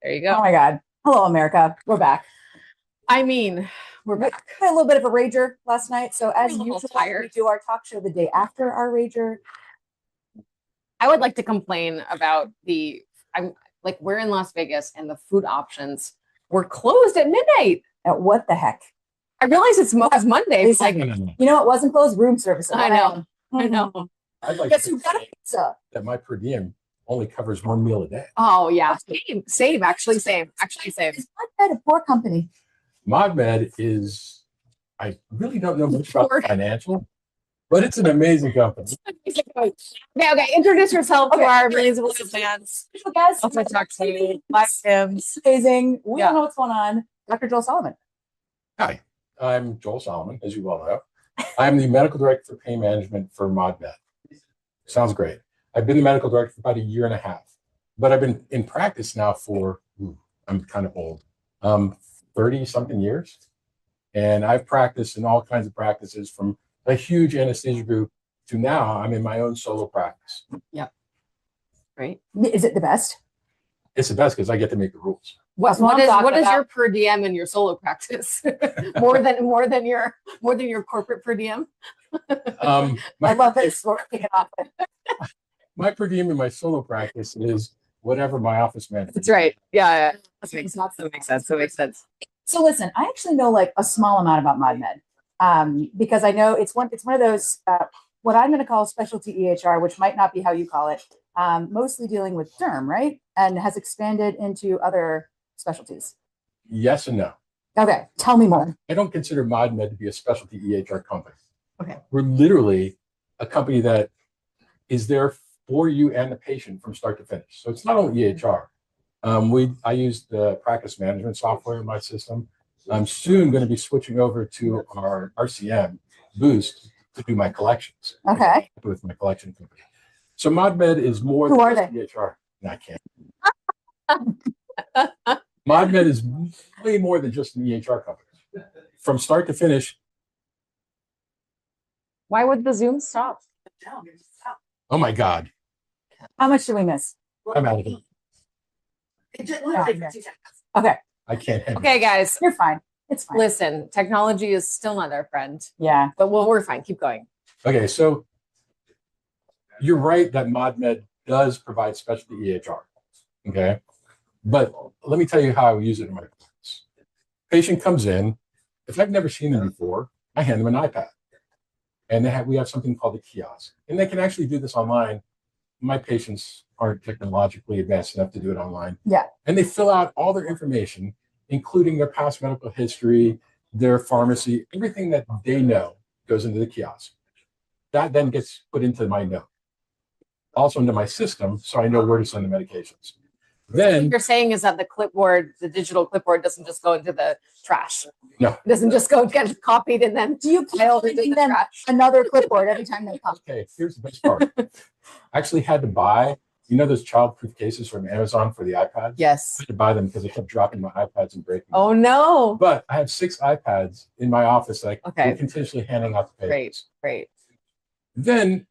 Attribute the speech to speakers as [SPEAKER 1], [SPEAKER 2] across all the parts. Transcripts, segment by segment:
[SPEAKER 1] There you go.
[SPEAKER 2] Oh my God. Hello, America. We're back.
[SPEAKER 1] I mean, we're back.
[SPEAKER 2] We had a little bit of a rager last night. So as usual,
[SPEAKER 1] tired.
[SPEAKER 2] we do our talk show the day after our rager.
[SPEAKER 1] I would like to complain about we're in Las Vegas and the food options were closed at midnight.
[SPEAKER 2] What the heck?
[SPEAKER 1] I realize it's Monday. It's like,
[SPEAKER 2] you know, it wasn't closed, room service.
[SPEAKER 1] I know. I know.
[SPEAKER 3] I'd like
[SPEAKER 2] Guess
[SPEAKER 3] to
[SPEAKER 2] who got a pizza?
[SPEAKER 3] that my per diem only covers one meal a day.
[SPEAKER 1] Oh yeah, same. Actually, same.
[SPEAKER 2] It's not a poor company.
[SPEAKER 3] ModMed is, I really don't know much about financial, but it's an amazing company.
[SPEAKER 1] Okay. Introduce yourself to our millions of fans.
[SPEAKER 2] Guys,
[SPEAKER 1] I'll talk to you. Bye, HIMSS.
[SPEAKER 2] Amazing. We don't know what's going on. Dr. Joel Salamon.
[SPEAKER 3] Hi, I'm Joel Salamon, as you well know. I'm the medical director for pain management for ModMed. Sounds great. I've been the medical director for about a year and a half, but I've been in practice now for, I'm kind of old, 30 something years. And I've practiced in all kinds of practices, from a huge anesthesia group to now I'm in my own solo practice.
[SPEAKER 1] Yep. Right.
[SPEAKER 2] Is it the best?
[SPEAKER 3] It's the best because I get to make the rules.
[SPEAKER 1] What is your per diem in your solo practice? more than your corporate per diem?
[SPEAKER 2] I love this.
[SPEAKER 3] My per diem in my solo practice is whatever my office manager.
[SPEAKER 1] That's right. Yeah. That makes sense.
[SPEAKER 2] So listen, I actually know like a small amount about ModMed, because I know it's one of those what I'm going to call specialty EHR, which might not be how you call it, mostly dealing with derm, right? And has expanded into other specialties.
[SPEAKER 3] Yes and no.
[SPEAKER 2] Okay, tell me more.
[SPEAKER 3] I don't consider ModMed to be a specialty EHR company.
[SPEAKER 2] Okay.
[SPEAKER 3] We're literally a company that is there for you and the patient from start to finish. So it's not only EHR. I use the practice management software in my system. I'm soon going to be switching over to our RCM Boost to do my collections.
[SPEAKER 2] Okay.
[SPEAKER 3] With my collection company. So ModMed is more
[SPEAKER 2] Who
[SPEAKER 3] than
[SPEAKER 2] are they?
[SPEAKER 3] EHR. No, I can't. ModMed is way more than just an EHR company. From start to finish.
[SPEAKER 1] Why would the Zoom stop?
[SPEAKER 3] Oh my God.
[SPEAKER 2] How much did we miss?
[SPEAKER 3] I'm out of it.
[SPEAKER 2] Okay.
[SPEAKER 3] I can't handle
[SPEAKER 1] Okay, guys.
[SPEAKER 2] You're fine. It's fine.
[SPEAKER 1] Listen, technology is still not our friend.
[SPEAKER 2] Yeah.
[SPEAKER 1] But we're fine. Keep going.
[SPEAKER 3] Okay, so you're right that ModMed does provide specialty EHR. Okay. But let me tell you how I use it in my practice. Patient comes in. If I've never seen them before, I hand them an iPad. And we have something called a kiosk. And they can actually do this online. My patients aren't technologically advanced enough to do it online.
[SPEAKER 2] Yeah.
[SPEAKER 3] And they fill out all their information, including their past medical history, their pharmacy, everything that they know goes into the kiosk. That then gets put into my note, also into my system, so I know where to send the medications. Then
[SPEAKER 1] what you're saying is that the digital clipboard doesn't just go into the trash.
[SPEAKER 3] No.
[SPEAKER 1] It doesn't just go get copied and then piled into the trash.
[SPEAKER 2] Another clipboard every time they come.
[SPEAKER 3] Okay, here's the best part. I actually had to buy, those child-proof cases from Amazon for the iPads?
[SPEAKER 1] Yes.
[SPEAKER 3] I had to buy them because I kept dropping my iPads and breaking them.
[SPEAKER 1] Oh no.
[SPEAKER 3] But I have 6 iPads in my office that I'm continuously handing out to patients.
[SPEAKER 1] Great.
[SPEAKER 3] Then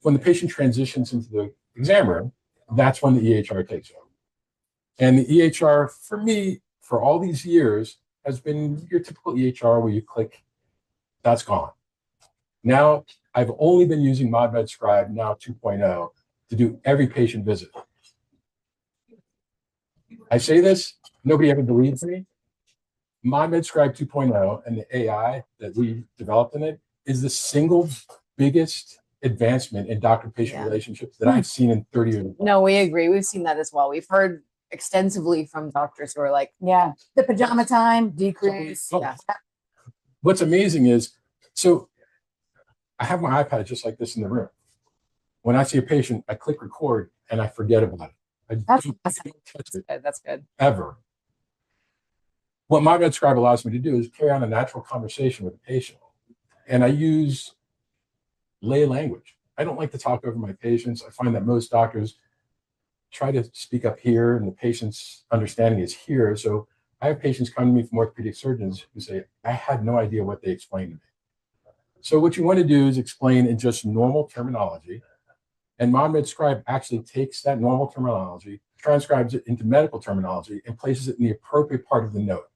[SPEAKER 3] when the patient transitions into the exam room, that's when the EHR takes over. And the EHR, for me, for all these years, has been your typical EHR where you click, that's gone. Now, I've only been using ModMed Scribe, now 2.0, to do every patient visit. I say this, nobody ever believes me. ModMed Scribe 2.0 and the AI that we developed in it is the single biggest advancement in doctor-patient relationships that I've seen in 30 years.
[SPEAKER 1] No, we agree. We've seen that as well. We've heard extensively from doctors who are like,
[SPEAKER 2] the pajama time decrease.
[SPEAKER 3] What's amazing is, so I have my iPad just like this in the room. When I see a patient, I click record and I forget about it.
[SPEAKER 2] That's
[SPEAKER 1] That's good.
[SPEAKER 3] Ever. What ModMed Scribe allows me to do is carry on a natural conversation with the patient. And I use lay language. I don't like to talk over my patients. I find that most doctors try to speak up here and the patient's understanding is here. So I have patients come to me from orthopedic surgeons who say, I had no idea what they explained to me. So what you want to do is explain in just normal terminology. And ModMed Scribe actually takes that normal terminology, transcribes it into medical terminology and places it in the appropriate part of the note.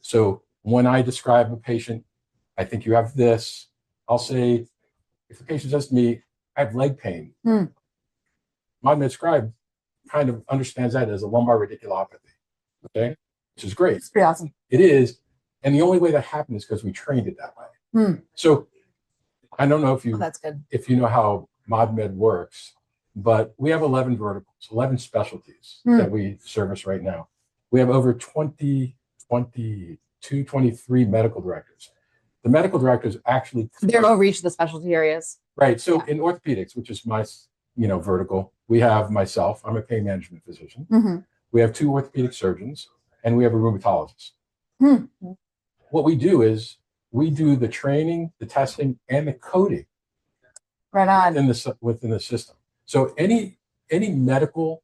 [SPEAKER 3] So when I describe a patient, I think you have this, I'll say, if the patient says to me, I have leg pain, ModMed Scribe kind of understands that as a lumbar radiculopathy, okay? Which is great.
[SPEAKER 2] It's pretty awesome.
[SPEAKER 3] It is. And the only way that happened is because we trained it that way. So I don't know if you,
[SPEAKER 1] that's good.
[SPEAKER 3] if you know how ModMed works, but we have 11 verticals, 11 specialties that we service right now. We have over 23 medical directors. The medical directors actually
[SPEAKER 1] They're overreach the specialty areas.
[SPEAKER 3] right. So in orthopedics, which is my vertical, we have myself. I'm a pain management physician. We have 2 orthopedic surgeons, and we have a rheumatologist. What we do is we do the training, the testing, and the coding
[SPEAKER 2] Right on.
[SPEAKER 3] within the system. So any medical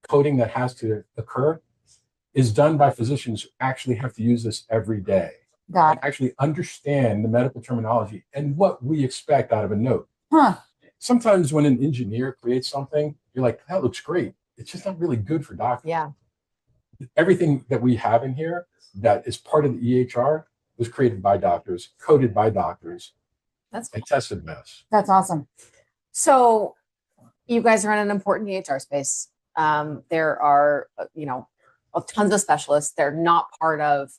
[SPEAKER 3] coding that has to occur is done by physicians who actually have to use this every day.
[SPEAKER 2] Got it.
[SPEAKER 3] Actually understand the medical terminology and what we expect out of a note. Sometimes when an engineer creates something, you're like, that looks great. It's just not really good for doctors.
[SPEAKER 1] Yeah.
[SPEAKER 3] Everything that we have in here that is part of the EHR was created by doctors, coded by doctors,
[SPEAKER 1] That's cool.
[SPEAKER 3] and tested by us.
[SPEAKER 2] That's awesome.
[SPEAKER 1] So you guys are in an important EHR space. There are, tons of specialists. They're not part of,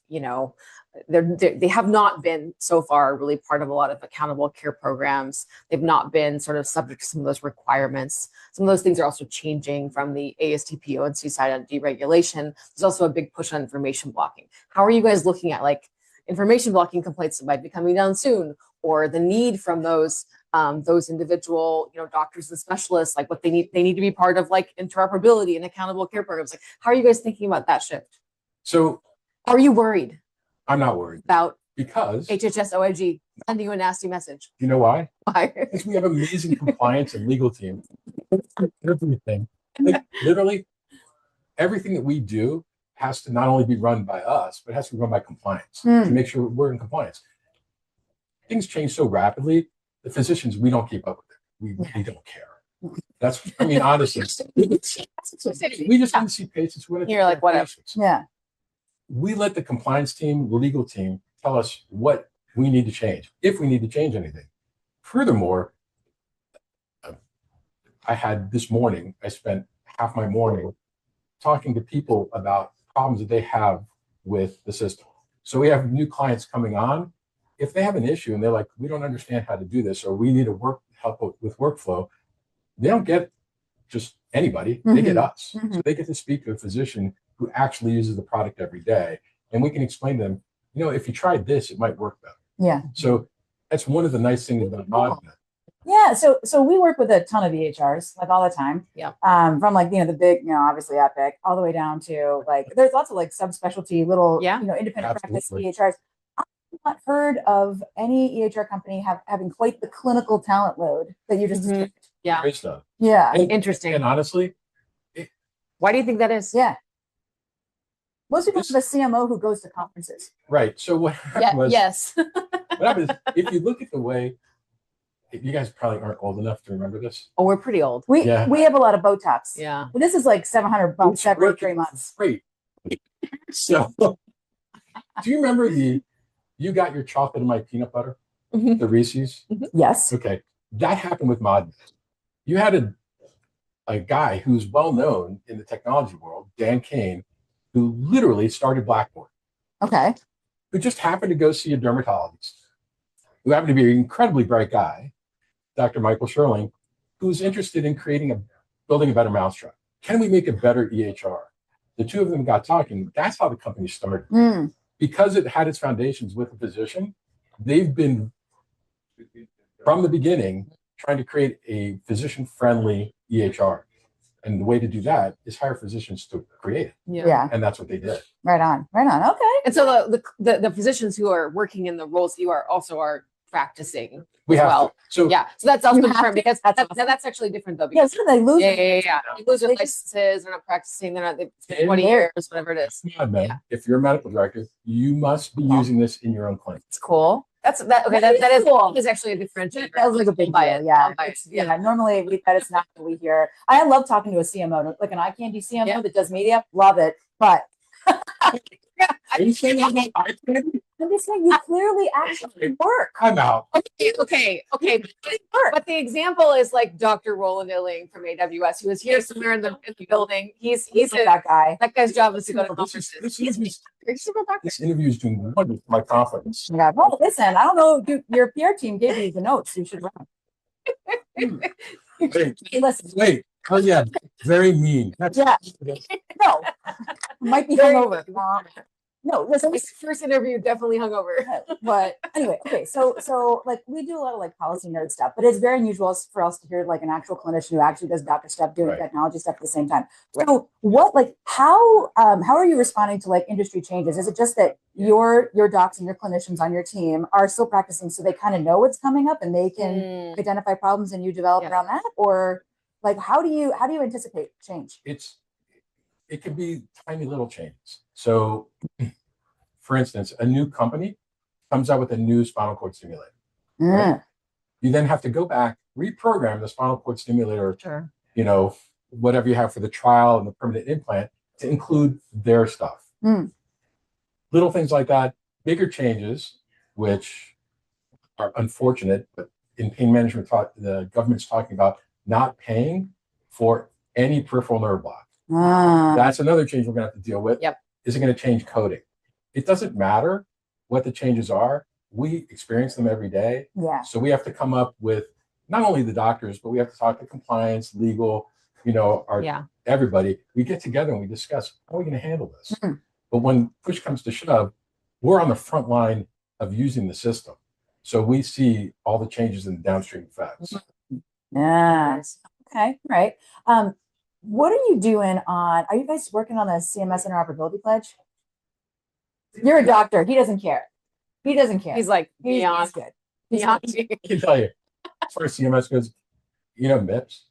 [SPEAKER 1] they have not been so far really part of a lot of accountable care programs. They've not been sort of subject to some of those requirements. Some of those things are also changing from the ASTP ONC side on deregulation. There's also a big push on information blocking. How are you guys looking at like information blocking complaints that might be coming down soon, or the need from those individual, doctors and specialists, like what they need to be part of like interoperability and accountable care programs. Like, how are you guys thinking about that shift?
[SPEAKER 3] So
[SPEAKER 1] Are you worried
[SPEAKER 3] I'm not worried
[SPEAKER 1] about
[SPEAKER 3] because
[SPEAKER 1] HHS OIG sending you a nasty message?
[SPEAKER 3] you know why?
[SPEAKER 1] Why?
[SPEAKER 3] Because we have amazing compliance and legal team. Everything, like literally everything that we do has to not only be run by us, but it has to be run by compliance to make sure we're in compliance. Things change so rapidly. The physicians, we don't keep up with it. We don't care. That's, I mean, honestly, we just want to see patients.
[SPEAKER 1] You're like, whatever.
[SPEAKER 3] Patients.
[SPEAKER 2] Yeah.
[SPEAKER 3] We let the compliance team, the legal team, tell us what we need to change, if we need to change anything. Furthermore, I had this morning, I spent half my morning talking to people about problems that they have with the system. So we have new clients coming on. If they have an issue and they're like, we don't understand how to do this, or we need to help with workflow, they don't get just anybody, they get us. So they get to speak to a physician who actually uses the product every day. And we can explain to them, if you tried this, it might work better.
[SPEAKER 2] Yeah.
[SPEAKER 3] So that's one of the nice things about ModMed.
[SPEAKER 2] Yeah. So we work with a ton of EHRs like all the time.
[SPEAKER 1] Yeah.
[SPEAKER 2] From like, the big, obviously Epic, all the way down to like, there's lots of like subspecialty little, independent
[SPEAKER 3] Absolutely.
[SPEAKER 2] practice EHRs. I've not heard of any EHR company having quite the clinical talent load that you just described.
[SPEAKER 1] Yeah.
[SPEAKER 3] Great stuff.
[SPEAKER 2] Yeah.
[SPEAKER 1] Interesting.
[SPEAKER 3] And honestly,
[SPEAKER 1] Why do you think that is?
[SPEAKER 2] Yeah. Most people have a CMO who goes to conferences.
[SPEAKER 3] right. So what happened was,
[SPEAKER 1] Yes.
[SPEAKER 3] what happened is, if you look at the way, you guys probably aren't old enough to remember this.
[SPEAKER 1] Oh, we're pretty old.
[SPEAKER 2] We have a lot of Botox.
[SPEAKER 1] Yeah.
[SPEAKER 2] But this is like $700 every 3 months.
[SPEAKER 3] Great. So, do you remember you got your chocolate and my peanut butter, the Reese's?
[SPEAKER 2] Yes.
[SPEAKER 3] Okay, that happened with ModMed. You had a guy who's well known in the technology world, Dan Kane, who literally started Blackboard,
[SPEAKER 2] Okay.
[SPEAKER 3] who just happened to go see a dermatologist, who happened to be an incredibly bright guy, Dr. Michael Sherling, who's interested in building a better mousetrap. Can we make a better EHR? The two of them got talking. That's how the company started. Because it had its foundations with a physician, they've been, from the beginning, trying to create a physician-friendly EHR. And the way to do that is hire physicians to create it.
[SPEAKER 2] Yeah.
[SPEAKER 3] And that's what they did.
[SPEAKER 2] Right on. Okay.
[SPEAKER 1] And so the physicians who are working in the roles you are also are practicing
[SPEAKER 3] We
[SPEAKER 1] as
[SPEAKER 3] have
[SPEAKER 1] well.
[SPEAKER 3] to. So
[SPEAKER 1] Yeah. So that's also
[SPEAKER 2] You have
[SPEAKER 1] different
[SPEAKER 2] to?
[SPEAKER 1] because
[SPEAKER 2] That's awesome.
[SPEAKER 1] that's actually different though.
[SPEAKER 2] Yeah,
[SPEAKER 1] Because
[SPEAKER 2] so they lose.
[SPEAKER 1] yeah. You lose your
[SPEAKER 2] They just-
[SPEAKER 1] licenses, they're not practicing, they've spent
[SPEAKER 3] In
[SPEAKER 1] 20
[SPEAKER 2] there.
[SPEAKER 1] years, whatever it is.
[SPEAKER 3] ModMed, if you're a medical director, you must be using this in your own clinic.
[SPEAKER 1] It's cool. That's that. Okay, that is cool. Is actually a differentiator.
[SPEAKER 2] That was like a big deal. Yeah. Normally that is not what we hear. I love talking to a CMO, like an eye candy CMO that does media. Love it. But
[SPEAKER 3] Are you saying I'm not eye candy?
[SPEAKER 2] I'm just saying you clearly actually work.
[SPEAKER 3] I'm out.
[SPEAKER 1] Okay. But the example is like Dr. Roland Illing from AWS, who is here somewhere in the building. He's
[SPEAKER 2] that guy.
[SPEAKER 1] That guy's job is to go to
[SPEAKER 3] This
[SPEAKER 1] conferences.
[SPEAKER 3] interview is doing wonderful for my confidence.
[SPEAKER 2] Yeah. Well, listen, I don't know. Your PR team gave you the notes. You should run.
[SPEAKER 3] Wait. Oh yeah, very mean. That's
[SPEAKER 2] No, might be hungover. No, listen.
[SPEAKER 1] This first interview definitely hungover.
[SPEAKER 2] But anyway, okay. So like we do a lot of like policy nerd stuff, but it's very unusual for us to hear like an actual clinician who actually does doctor stuff doing technology stuff at the same time. So what, like, how are you responding to like industry changes? Is it just that your docs and your clinicians on your team are still practicing, so they kind of know what's coming up and they can identify problems and you develop around that, or like how do you anticipate change?
[SPEAKER 3] It can be tiny little changes. So, for instance, a new company comes out with a new spinal cord stimulator. Right? You then have to go back, reprogram the spinal cord stimulator, whatever you have for the trial and the permanent implant to include their stuff. Little things like that, bigger changes, which are unfortunate, but in pain management, the government's talking about not paying for any peripheral nerve block. That's another change we're going to have to deal with. Is it going to change coding? It doesn't matter what the changes are. We experience them every day. So we have to come up with not only the doctors, but we have to talk to compliance, legal, everybody. We get together and we discuss how are we going to handle this. But when push comes to shove, we're on the front line of using the system. So we see all the changes in the downstream effects.
[SPEAKER 2] Yes. Okay. Right. What are you doing are you guys working on the CMS interoperability pledge? You're a doctor. He doesn't care.
[SPEAKER 1] He's like, beyond
[SPEAKER 2] good.
[SPEAKER 1] Beyond.
[SPEAKER 3] I can tell you, as far as CMS goes, MIPS.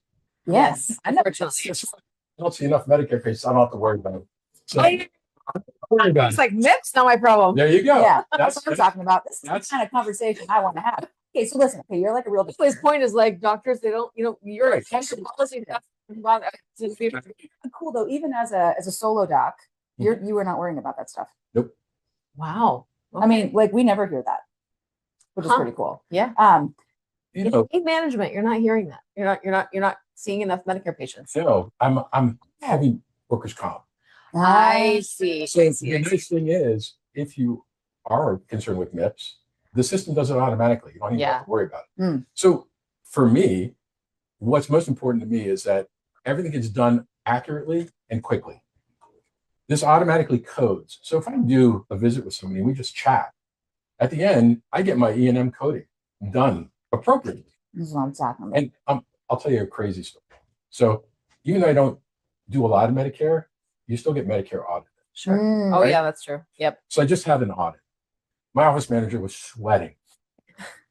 [SPEAKER 1] Yes.
[SPEAKER 3] Unfortunately. I don't see enough Medicare patients. I don't have to worry about it. So,
[SPEAKER 1] it's like MIPS, not my problem.
[SPEAKER 3] There you go.
[SPEAKER 2] Yeah, that's what I'm talking about. This is the kind of conversation I want to have. Okay, so listen. Okay, you're like a real.
[SPEAKER 1] His point is like doctors. They don't. You're a policy.
[SPEAKER 2] Cool though. Even as a solo doc, you were not worrying about that stuff.
[SPEAKER 3] Nope.
[SPEAKER 1] Wow.
[SPEAKER 2] Okay. I mean, like we never hear that, which is pretty cool.
[SPEAKER 1] Yeah. Pain management. You're not hearing that. You're not seeing enough Medicare patients.
[SPEAKER 3] No, I'm heavy workers' comp.
[SPEAKER 1] I see.
[SPEAKER 3] So the nice thing is, if you are concerned with MIPS, the system does it automatically. You don't even have to worry about it. So for me, what's most important to me is that everything gets done accurately and quickly. This automatically codes. So if I do a visit with somebody and we just chat, at the end, I get my E&M coding done appropriately.
[SPEAKER 2] This is what I'm talking about.
[SPEAKER 3] And I'll tell you a crazy story. So even though I don't do a lot of Medicare, you still get Medicare audited.
[SPEAKER 1] Sure. Oh, yeah, that's true. Yep.
[SPEAKER 3] So I just had an audit. My office manager was sweating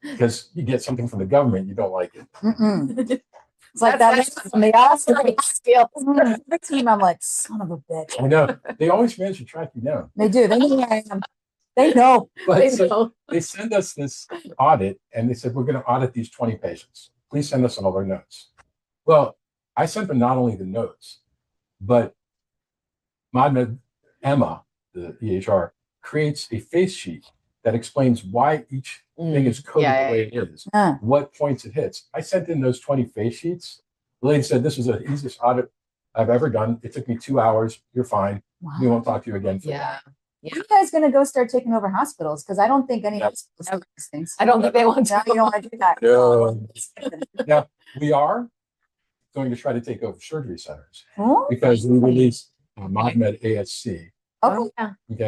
[SPEAKER 3] because you get something from the government, you don't like it.
[SPEAKER 2] It's like that from the the team. I'm like, son of a bitch.
[SPEAKER 3] I know. They always manage to track you down.
[SPEAKER 2] They do. They know where I am. They know.
[SPEAKER 3] But they send us this audit and they said, we're going to audit these 20 patients. Please send us all their notes. Well, I sent them not only the notes, but ModMed Emma, the EHR, creates a face sheet that explains why each thing is coded the way it is, what points it hits. I sent in those 20 face sheets. The lady said, this was the easiest audit I've ever done. It took me 2 hours. You're fine. Wow. We won't talk to you again for that.
[SPEAKER 2] Yeah. You guys going to go start taking over hospitals? Because I don't think any hospitals have these things.
[SPEAKER 1] I don't think they want to.
[SPEAKER 2] You don't want to do that.
[SPEAKER 3] No. Now, we are going to try to take over surgery centers because we released ModMed ASC,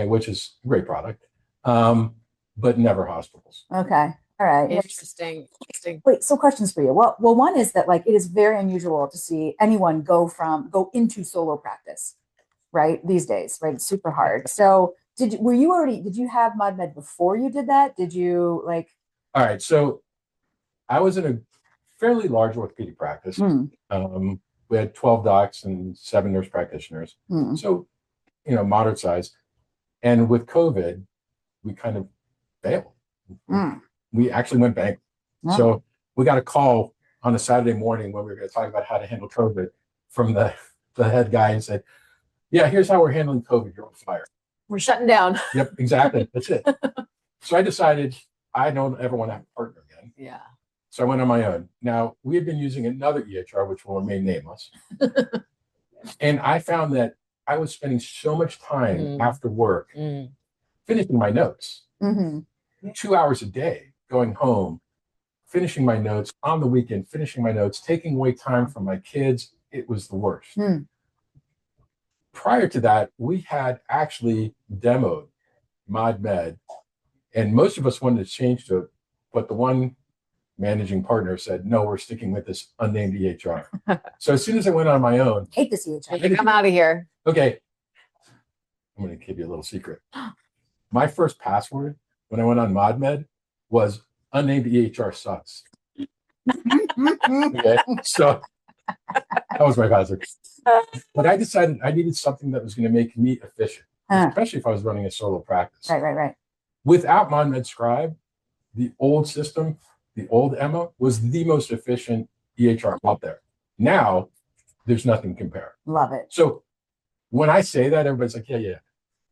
[SPEAKER 3] which is a great product, but never hospitals.
[SPEAKER 2] Okay. All right.
[SPEAKER 1] Interesting.
[SPEAKER 2] Wait, so questions for you. Well, one is that like it is very unusual to see anyone go into solo practice, right? These days, right? It's super hard. So did you have ModMed before you did that? Did you like? All
[SPEAKER 3] right. So I was in a fairly large orthopedic practice. We had 12 docs and 7 nurse practitioners. So, moderate size. And with COVID, we kind of failed. we actually went bankrupt.
[SPEAKER 2] Wow.
[SPEAKER 3] So we got a call on a Saturday morning when we were going to talk about how to handle COVID from the head guy and said, yeah, here's how we're handling COVID. You're on fire.
[SPEAKER 1] We're shutting down.
[SPEAKER 3] Yep, exactly. That's it. So I decided I don't ever want to have a partner again.
[SPEAKER 1] Yeah.
[SPEAKER 3] So I went on my own. Now, we had been using another EHR, which will remain nameless. And I found that I was spending so much time after work finishing my notes. 2 hours a day, going home, finishing my notes on the weekend, finishing my notes, taking away time from my kids. It was the worst. Prior to that, we had actually demoed ModMed, and most of us wanted to change to it, but the one managing partner said, no, we're sticking with this unnamed EHR. So as soon as I went on my own,
[SPEAKER 2] Hate this EHR.
[SPEAKER 1] I'm out of here.
[SPEAKER 3] okay, I'm going to give you a little secret. My first password when I went on ModMed was unnamed EHR sucks. Okay, so that was my password. But I decided I needed something that was going to make me efficient, especially if I was running a solo practice.
[SPEAKER 2] Right.
[SPEAKER 3] Without ModMed Scribe, the old system, the old Emma, was the most efficient EHR out there. Now, there's nothing to compare.
[SPEAKER 2] Love it.
[SPEAKER 3] So when I say that, everybody's like, yeah.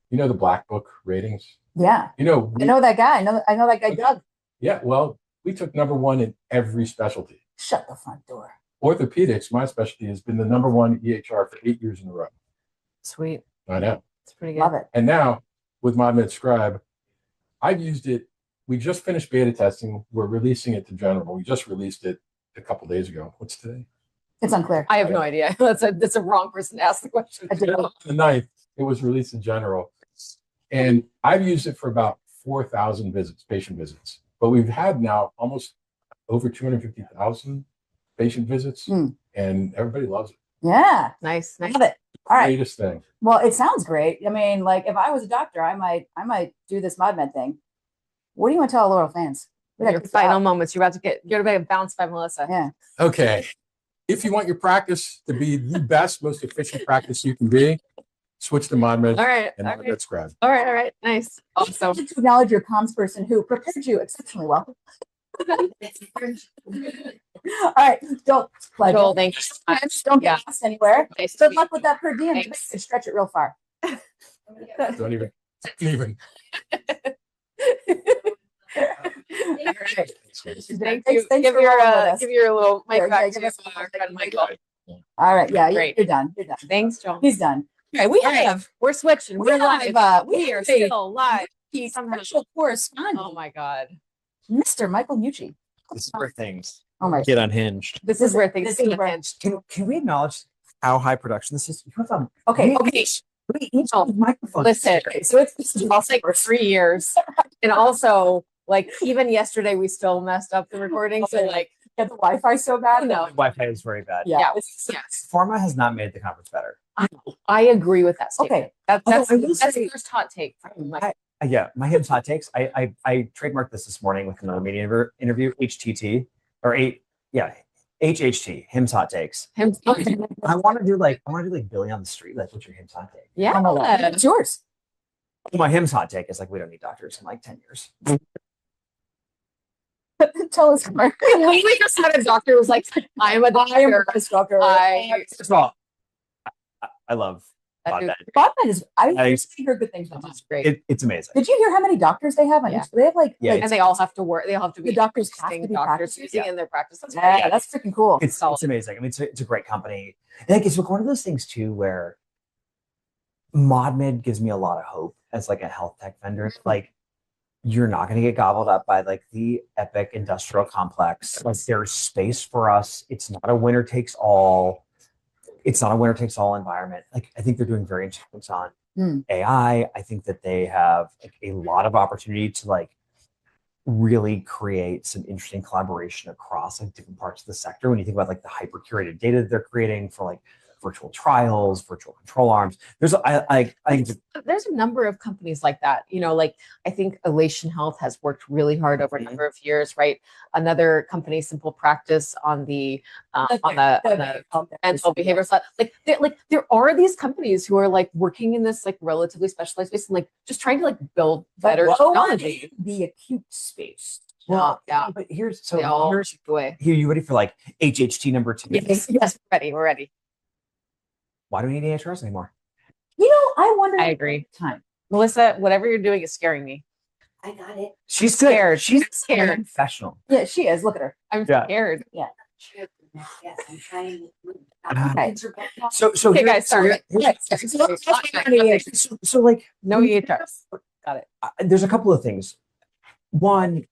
[SPEAKER 3] You know the Black Book ratings?
[SPEAKER 2] Yeah.
[SPEAKER 3] You know,
[SPEAKER 2] I know that guy. I know that guy, Doug.
[SPEAKER 3] Yeah, well, we took #1 in every specialty.
[SPEAKER 2] Shut the front door.
[SPEAKER 3] Orthopedics, my specialty, has been the #1 EHR for 8 years in a row.
[SPEAKER 1] Sweet.
[SPEAKER 3] I know.
[SPEAKER 1] It's pretty good.
[SPEAKER 2] Love it.
[SPEAKER 3] And now with ModMed Scribe, I've used it. We just finished beta testing. We're releasing it to general. We just released it a couple days ago. What's today?
[SPEAKER 2] It's unclear.
[SPEAKER 1] I have no idea. That's a wrong person to ask the question.
[SPEAKER 3] On the 9th, it was released in general. And I've used it for about 4,000 visits, patient visits. But we've had now almost over 250,000 patient visits, and everybody loves it.
[SPEAKER 2] Yeah.
[SPEAKER 1] Nice.
[SPEAKER 2] Love it. All right.
[SPEAKER 3] Greatest thing.
[SPEAKER 2] Well, it sounds great. I mean, like if I was a doctor, I might do this ModMed thing. What do you want to tell loyal fans?
[SPEAKER 1] Your final moments. You're about to get bounced by Melissa.
[SPEAKER 2] Yeah.
[SPEAKER 3] Okay. If you want your practice to be the best, most efficient practice you can be, switch to ModMed.
[SPEAKER 1] All right.
[SPEAKER 3] And ModMed Scribe.
[SPEAKER 1] All right. Nice. Awesome.
[SPEAKER 2] To acknowledge your comms person who prepared you exceptionally well. All right, Joel, pleasure.
[SPEAKER 1] Joel, thanks.
[SPEAKER 2] Don't get lost anywhere.
[SPEAKER 1] Nice to
[SPEAKER 2] Good
[SPEAKER 1] meet
[SPEAKER 2] luck with that per diem.
[SPEAKER 1] Thanks.
[SPEAKER 2] And stretch it real far.
[SPEAKER 3] Don't even.
[SPEAKER 1] All right. Thank
[SPEAKER 2] Thanks
[SPEAKER 1] you.
[SPEAKER 2] for
[SPEAKER 1] Give your little mic
[SPEAKER 2] Here,
[SPEAKER 1] back
[SPEAKER 2] give
[SPEAKER 1] to
[SPEAKER 2] us-
[SPEAKER 1] friend Michael.
[SPEAKER 2] All right, yeah,
[SPEAKER 1] Great.
[SPEAKER 2] you're done. You're done.
[SPEAKER 1] Thanks, Joel.
[SPEAKER 2] He's done.
[SPEAKER 1] Okay, we're switching. We're live.
[SPEAKER 2] We
[SPEAKER 1] are
[SPEAKER 2] have
[SPEAKER 1] still live.
[SPEAKER 2] a
[SPEAKER 1] Somehow.
[SPEAKER 2] special correspondent,
[SPEAKER 1] Oh my God.
[SPEAKER 2] Mr. Michael Meucci.
[SPEAKER 4] This is where things
[SPEAKER 2] Oh my
[SPEAKER 4] get unhinged.
[SPEAKER 1] This is where things
[SPEAKER 2] This is
[SPEAKER 1] get
[SPEAKER 2] where-
[SPEAKER 1] hinged.
[SPEAKER 4] Can we acknowledge how high production this is? You have
[SPEAKER 2] Okay,
[SPEAKER 1] Okay.
[SPEAKER 4] we each have microphones.
[SPEAKER 1] Listen,
[SPEAKER 2] okay, so it's
[SPEAKER 1] also like 3 years. And also, like, even yesterday, we still messed up the recording. So, like,
[SPEAKER 2] get the Wi-Fi so bad.
[SPEAKER 1] No.
[SPEAKER 4] Wi-Fi is very bad.
[SPEAKER 2] Yeah.
[SPEAKER 1] yes,
[SPEAKER 4] Pharma has not made the conference better.
[SPEAKER 1] I agree with that statement.
[SPEAKER 2] Okay.
[SPEAKER 1] That's
[SPEAKER 4] Although I will
[SPEAKER 1] the
[SPEAKER 4] say-
[SPEAKER 1] first hot take from Mike.
[SPEAKER 4] Yeah, my HIMSS hot takes. I trademarked this morning with another media interview. HTT or HHT. HIMSS hot takes.
[SPEAKER 1] Him.
[SPEAKER 4] I want to do like Billy on the street. Like, what's your HIMSS hot take?
[SPEAKER 1] Yeah.
[SPEAKER 2] It's yours.
[SPEAKER 4] My HIMSS hot take is like, we don't need doctors in like 10 years.
[SPEAKER 2] Tell us more.
[SPEAKER 1] We just had a doctor who was like, I'm a doctor.
[SPEAKER 2] Doctor.
[SPEAKER 4] First of all, I love
[SPEAKER 1] That dude-
[SPEAKER 4] ModMed.
[SPEAKER 2] ModMed is. I
[SPEAKER 4] Nice.
[SPEAKER 2] hear good things about
[SPEAKER 1] That's
[SPEAKER 2] it.
[SPEAKER 1] great.
[SPEAKER 4] It's amazing.
[SPEAKER 2] Did you hear how many doctors they have on
[SPEAKER 1] Yeah.
[SPEAKER 2] each? They have like,
[SPEAKER 4] Yeah,
[SPEAKER 2] like
[SPEAKER 1] And they all have to work. They all have to be
[SPEAKER 2] the doctors have to
[SPEAKER 1] interesting
[SPEAKER 2] be
[SPEAKER 1] doctors
[SPEAKER 2] practicing.
[SPEAKER 1] using it in their practice. That's
[SPEAKER 2] yeah,
[SPEAKER 1] great.
[SPEAKER 2] that's freaking cool.
[SPEAKER 4] It's amazing. I mean, it's a great company. I think it's one of those things too where ModMed gives me a lot of hope as like a health tech vendor. Like, you're not going to get gobbled up by like the epic industrial complex. Like, there's space for us. It's not a winner takes all. It's not a winner takes all environment. Like, I think they're doing very interesting things on AI. I think that they have like a lot of opportunity to like really create some interesting collaboration across like different parts of the sector. When you think about like the hyper curated data that they're creating for like virtual trials, virtual control arms, there's I think
[SPEAKER 1] There's a number of companies like that. You know, like I think Elation Health has worked really hard over a number of years, right? Another company, Simple Practice, on the mental behavior side. Like there are these companies who are like working in this like relatively specialized space and like just trying to like build better technology.
[SPEAKER 2] The acute space.
[SPEAKER 4] Well,
[SPEAKER 1] yeah.
[SPEAKER 4] but here's
[SPEAKER 1] They all
[SPEAKER 4] here's
[SPEAKER 1] shift away.
[SPEAKER 4] here. You ready for like HHT number 2?
[SPEAKER 1] Yes, yes, we're ready. We're ready.
[SPEAKER 4] Why do we need AHRs anymore?
[SPEAKER 2] You know, I wonder.
[SPEAKER 1] I agree.
[SPEAKER 2] Time.
[SPEAKER 1] Melissa, whatever you're doing is scaring me.
[SPEAKER 2] I got it.
[SPEAKER 4] She's
[SPEAKER 1] scared.
[SPEAKER 4] She's
[SPEAKER 1] Scared.
[SPEAKER 4] professional.
[SPEAKER 2] Yeah, she is. Look at her.
[SPEAKER 1] I'm
[SPEAKER 4] Yeah.
[SPEAKER 1] scared.
[SPEAKER 2] Yeah.
[SPEAKER 5] Yes, I'm trying.
[SPEAKER 2] Okay.
[SPEAKER 4] So
[SPEAKER 1] Okay,
[SPEAKER 4] here-
[SPEAKER 1] guys, sorry.
[SPEAKER 4] So like
[SPEAKER 1] No EHRs. Got it.
[SPEAKER 4] there's a couple of things. One,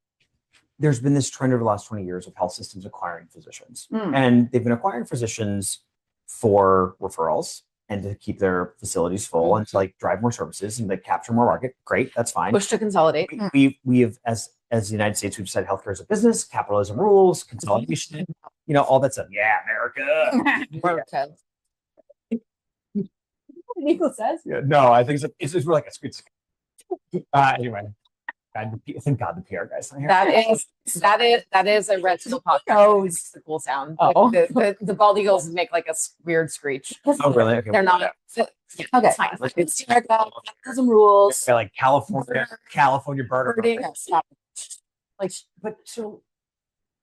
[SPEAKER 4] there's been this trend over the last 20 years of health systems acquiring physicians, and they've been acquiring physicians for referrals and to keep their facilities full and to like drive more services and like capture more market. Great, that's fine.
[SPEAKER 1] Push to consolidate.
[SPEAKER 4] We have as the United States, we've said healthcare is a business, capitalism rules, consolidation, all that stuff. Yeah, America.
[SPEAKER 1] America.
[SPEAKER 2] Nico says.
[SPEAKER 4] Yeah, no, I think it's more like a squeak. Anyway, thank God the PR guys not here.
[SPEAKER 1] That is a red pill podcast.
[SPEAKER 2] Knows.
[SPEAKER 1] It's the cool sound.
[SPEAKER 2] Oh.
[SPEAKER 1] The bald eagles make like a weird screech.
[SPEAKER 4] Oh, really? Okay.
[SPEAKER 1] They're not.
[SPEAKER 4] Yeah.
[SPEAKER 1] So, yeah,
[SPEAKER 2] Okay.
[SPEAKER 1] it's fine.
[SPEAKER 2] It's America. Some rules.
[SPEAKER 4] They're like California bird.
[SPEAKER 1] Birding.
[SPEAKER 2] Stop.
[SPEAKER 4] Like, but so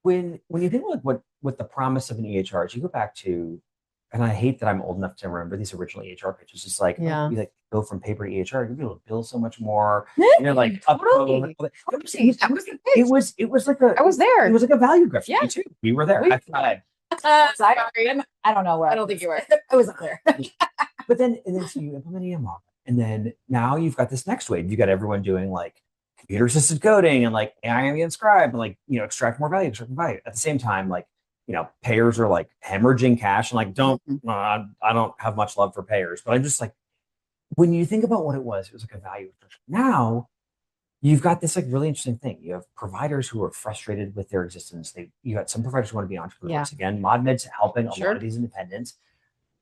[SPEAKER 4] when you think like what the promise of an EHR is, you go back to, and I hate that I'm old enough to remember these original EHR pitches. It's like,
[SPEAKER 1] Yeah.
[SPEAKER 4] you like go from paper to EHR, you'll be able to bill so much more. Like
[SPEAKER 1] Totally.
[SPEAKER 4] upload.
[SPEAKER 1] That was the pitch.
[SPEAKER 4] It was like a
[SPEAKER 1] I was there.
[SPEAKER 4] it was like a value graph.
[SPEAKER 1] Yeah.
[SPEAKER 4] Me too. We were there.
[SPEAKER 1] We-
[SPEAKER 4] I tried.
[SPEAKER 1] Sorry.
[SPEAKER 2] I don't know where.
[SPEAKER 1] I don't think you were.
[SPEAKER 2] I wasn't there.
[SPEAKER 4] But then so you implement EMR, and then now you've got this next wave. You got everyone doing like computer assisted coding and like AI and scribe and like extract more value. At the same time, like payers are like hemorrhaging cash and like I don't have much love for payers, but I'm just like, when you think about what it was like a value. Now you've got this like really interesting thing. You have providers who are frustrated with their existence. You got some providers who want to be entrepreneurs again. ModMed's helping a lot of these independents,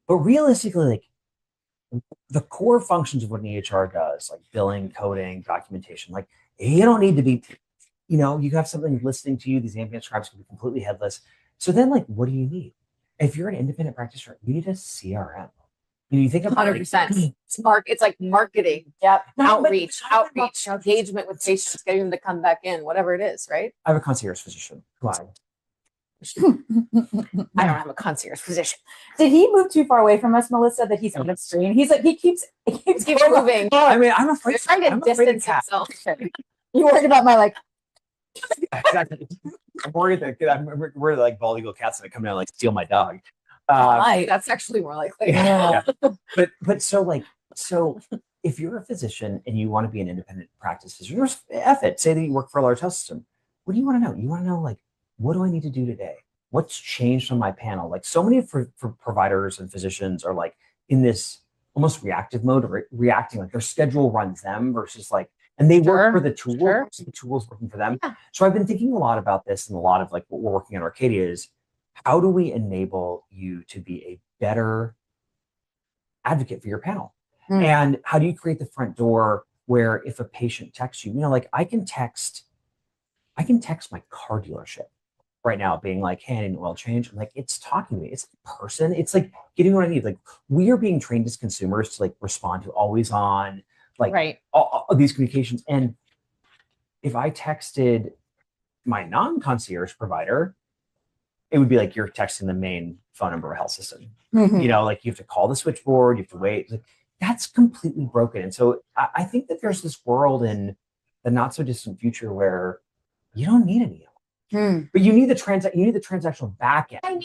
[SPEAKER 4] but realistically, like the core functions of what an EHR does, like billing, coding, documentation, like you don't need to be, you have something listening to you. These ambient scribes can be completely headless. So then, like, what do you need? If you're an independent practitioner, you need a CRM. You think about
[SPEAKER 1] 100%. It's like marketing.
[SPEAKER 2] Yep.
[SPEAKER 1] Outreach, engagement with patients, getting them to come back in, whatever it is, right?
[SPEAKER 4] I have a concierge physician. Why?
[SPEAKER 1] I don't have a concierge physician.
[SPEAKER 2] Did he move too far away from us, Melissa, that he's on the screen? He's like, he keeps
[SPEAKER 1] moving.
[SPEAKER 4] I mean, I'm afraid.
[SPEAKER 1] He's trying to
[SPEAKER 4] I'm afraid of
[SPEAKER 1] distance
[SPEAKER 4] cats.
[SPEAKER 1] himself.
[SPEAKER 2] You worried about my like,
[SPEAKER 4] Exactly. I'm worried that we're like bald eagle cats that come down and like steal my dog.
[SPEAKER 1] That's actually more likely.
[SPEAKER 4] Yeah. But so if you're a physician and you want to be an independent practice physician, say that you work for a large health system, what do you want to know? You want to know, like, what do I need to do today? What's changed on my panel? Like, so many for providers and physicians are like in this almost reactive mode, reacting like their schedule runs them versus like, and they work for the tool, so the tool's working for them.
[SPEAKER 1] Yeah.
[SPEAKER 4] So I've been thinking a lot about this, and a lot of like what we're working on Arcadia is, how do we enable you to be a better advocate for your panel? And how do you create the front door where if a patient texts you, like I can text my car dealership right now being like, hey, I need an oil change. I'm like, it's talking to me. It's a person. It's like getting what I need. Like we are being trained as consumers to like respond to always on, like all these communications. And if I texted my non-concierge provider, it would be like you're texting the main phone number of a health system. Like you have to call the switchboard, you have to wait. Like that's completely broken. And so I think that there's this world in the not so distant future where you don't need any of them. But you need the transactional back end.
[SPEAKER 1] I mean,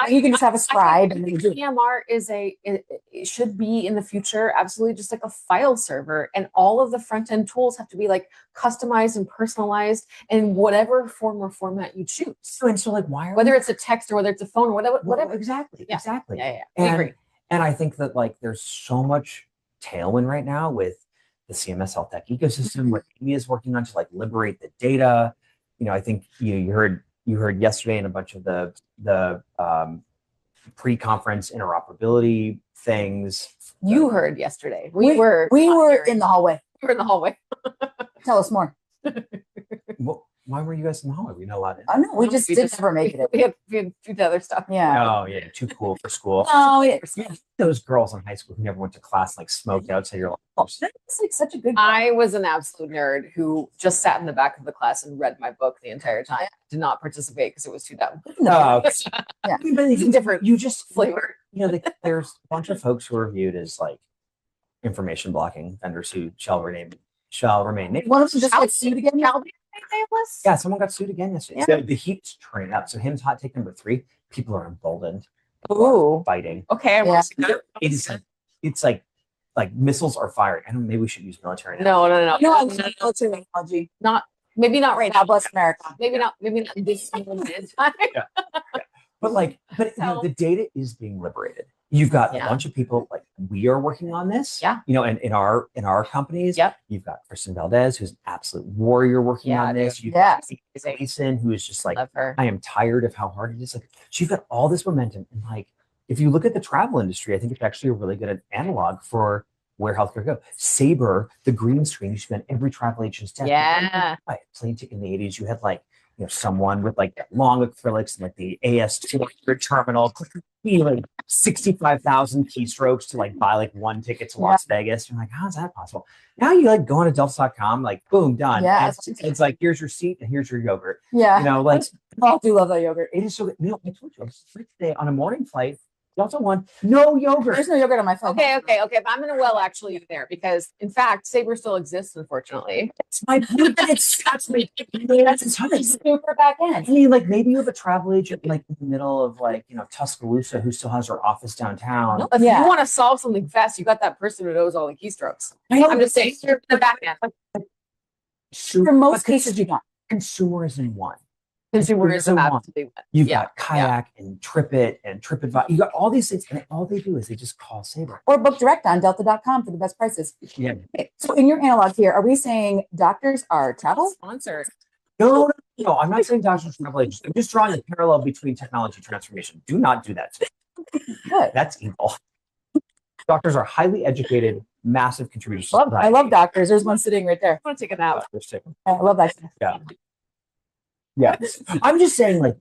[SPEAKER 2] you can just have a scribe.
[SPEAKER 1] I think EMR it should be in the future absolutely just like a file server, and all of the front end tools have to be like customized and personalized in whatever form or format you choose.
[SPEAKER 4] And so like
[SPEAKER 1] whether it's a text or whether it's a phone or whatever.
[SPEAKER 4] Exactly.
[SPEAKER 1] Yeah.
[SPEAKER 4] Exactly.
[SPEAKER 1] Yeah.
[SPEAKER 4] I
[SPEAKER 1] agree.
[SPEAKER 4] And I think that like there's so much tailwind right now with the CMS health tech ecosystem, what Amy is working on to like liberate the data. I think you heard yesterday in a bunch of the pre-conference interoperability things.
[SPEAKER 1] You heard yesterday. We were
[SPEAKER 2] in the hallway.
[SPEAKER 1] We were in the hallway.
[SPEAKER 2] Tell us more.
[SPEAKER 4] Well, why were you guys in the hallway? We know a lot.
[SPEAKER 2] Oh no, we just didn't ever make it.
[SPEAKER 1] We had to do other stuff.
[SPEAKER 2] Yeah.
[SPEAKER 4] Oh yeah, too cool for school.
[SPEAKER 2] No, it's
[SPEAKER 4] Those girls in high school who never went to class, like smoked outside your life.
[SPEAKER 2] like such a good.
[SPEAKER 1] I was an absolute nerd who just sat in the back of the class and read my book the entire time. Did not participate because it was too dumb.
[SPEAKER 4] Oh,
[SPEAKER 2] Yeah.
[SPEAKER 4] but
[SPEAKER 1] It's a different
[SPEAKER 4] you just
[SPEAKER 1] flavor.
[SPEAKER 4] you know, there's a bunch of folks who are viewed as like information blocking vendors who shall remain nameless.
[SPEAKER 2] One of them just got sued again.
[SPEAKER 1] Nameless?
[SPEAKER 4] Yeah, someone got sued again yesterday.
[SPEAKER 1] Yeah.
[SPEAKER 4] The heat's turning up. So HIMSS hot take number 3, people are emboldened,
[SPEAKER 1] Ooh.
[SPEAKER 4] fighting.
[SPEAKER 1] Okay.
[SPEAKER 2] Yeah.
[SPEAKER 4] It's like missiles are firing. I don't know, maybe we should use military.
[SPEAKER 1] No.
[SPEAKER 2] No, I'm military technology.
[SPEAKER 1] Maybe not right now.
[SPEAKER 2] God bless America.
[SPEAKER 1] Maybe not this moment in time.
[SPEAKER 4] But you know, the data is being liberated. You've got
[SPEAKER 1] Yeah.
[SPEAKER 4] a bunch of people like we are working on this.
[SPEAKER 1] Yeah.
[SPEAKER 4] You know, and in our companies,
[SPEAKER 1] Yep.
[SPEAKER 4] you've got Kristen Valdez, who's an absolute warrior working
[SPEAKER 1] Yeah,
[SPEAKER 4] on this. You've
[SPEAKER 2] Yeah.
[SPEAKER 4] got Jason, who is just like,
[SPEAKER 1] Love her.
[SPEAKER 4] I am tired of how hard it is. Like, she's got all this momentum. And like, if you look at the travel industry, I think it's actually a really good analog for where healthcare go. Sabre, the green screen, you spent every travel agent's desk.
[SPEAKER 1] Yeah.
[SPEAKER 4] Plane ticket in the 80s, you had like, you know, someone with like long acrylics and like the AS200 terminal, like 65,000 keystrokes to like buy like one ticket to Las Vegas. You're like, how is that possible? Now you like go on to delta.com, like boom, done.
[SPEAKER 2] Yeah.
[SPEAKER 4] It's like, here's your seat and here's your yogurt.
[SPEAKER 2] Yeah.
[SPEAKER 4] You know, like
[SPEAKER 2] I do love that yogurt.
[SPEAKER 4] it is so good. You know, I told you, I was free today on a morning flight. Delta One, no yogurt.
[SPEAKER 2] There's no yogurt on my phone.
[SPEAKER 1] Okay. But I'm gonna actually you there because in fact Sabre still exists, unfortunately.
[SPEAKER 4] It's my that's
[SPEAKER 2] Super back
[SPEAKER 4] I
[SPEAKER 2] end.
[SPEAKER 4] mean, like maybe you have a travel agent like in the middle of like, you know, Tuscaloosa who still has her office downtown.
[SPEAKER 1] No, if
[SPEAKER 2] Yeah.
[SPEAKER 1] you want to solve something fast, you got that person who knows all the keystrokes.
[SPEAKER 4] I know,
[SPEAKER 1] I'm just saying you're the back end.
[SPEAKER 2] For most cases, you don't.
[SPEAKER 4] Consumerism one.
[SPEAKER 1] Consumerism absolutely.
[SPEAKER 4] You've
[SPEAKER 1] Yeah,
[SPEAKER 4] got Kayak and TripIt and TripAdvisor. You got all these things, and all they do is they just call Sabre.
[SPEAKER 2] Or book direct on delta.com for the best prices.
[SPEAKER 4] Yeah.
[SPEAKER 2] Okay, so in your analog here, are we saying doctors are travel?
[SPEAKER 1] Sponsored.
[SPEAKER 4] No, I'm not saying doctors and travel agents. I'm just drawing a parallel between technology transformation. Do not do that.
[SPEAKER 2] Good.
[SPEAKER 4] That's evil. Doctors are highly educated, massive contributors. to
[SPEAKER 2] I love doctors. There's one sitting right there.
[SPEAKER 1] I want to take a nap.
[SPEAKER 4] society.
[SPEAKER 2] I love that.
[SPEAKER 4] Yeah. I'm just saying, like,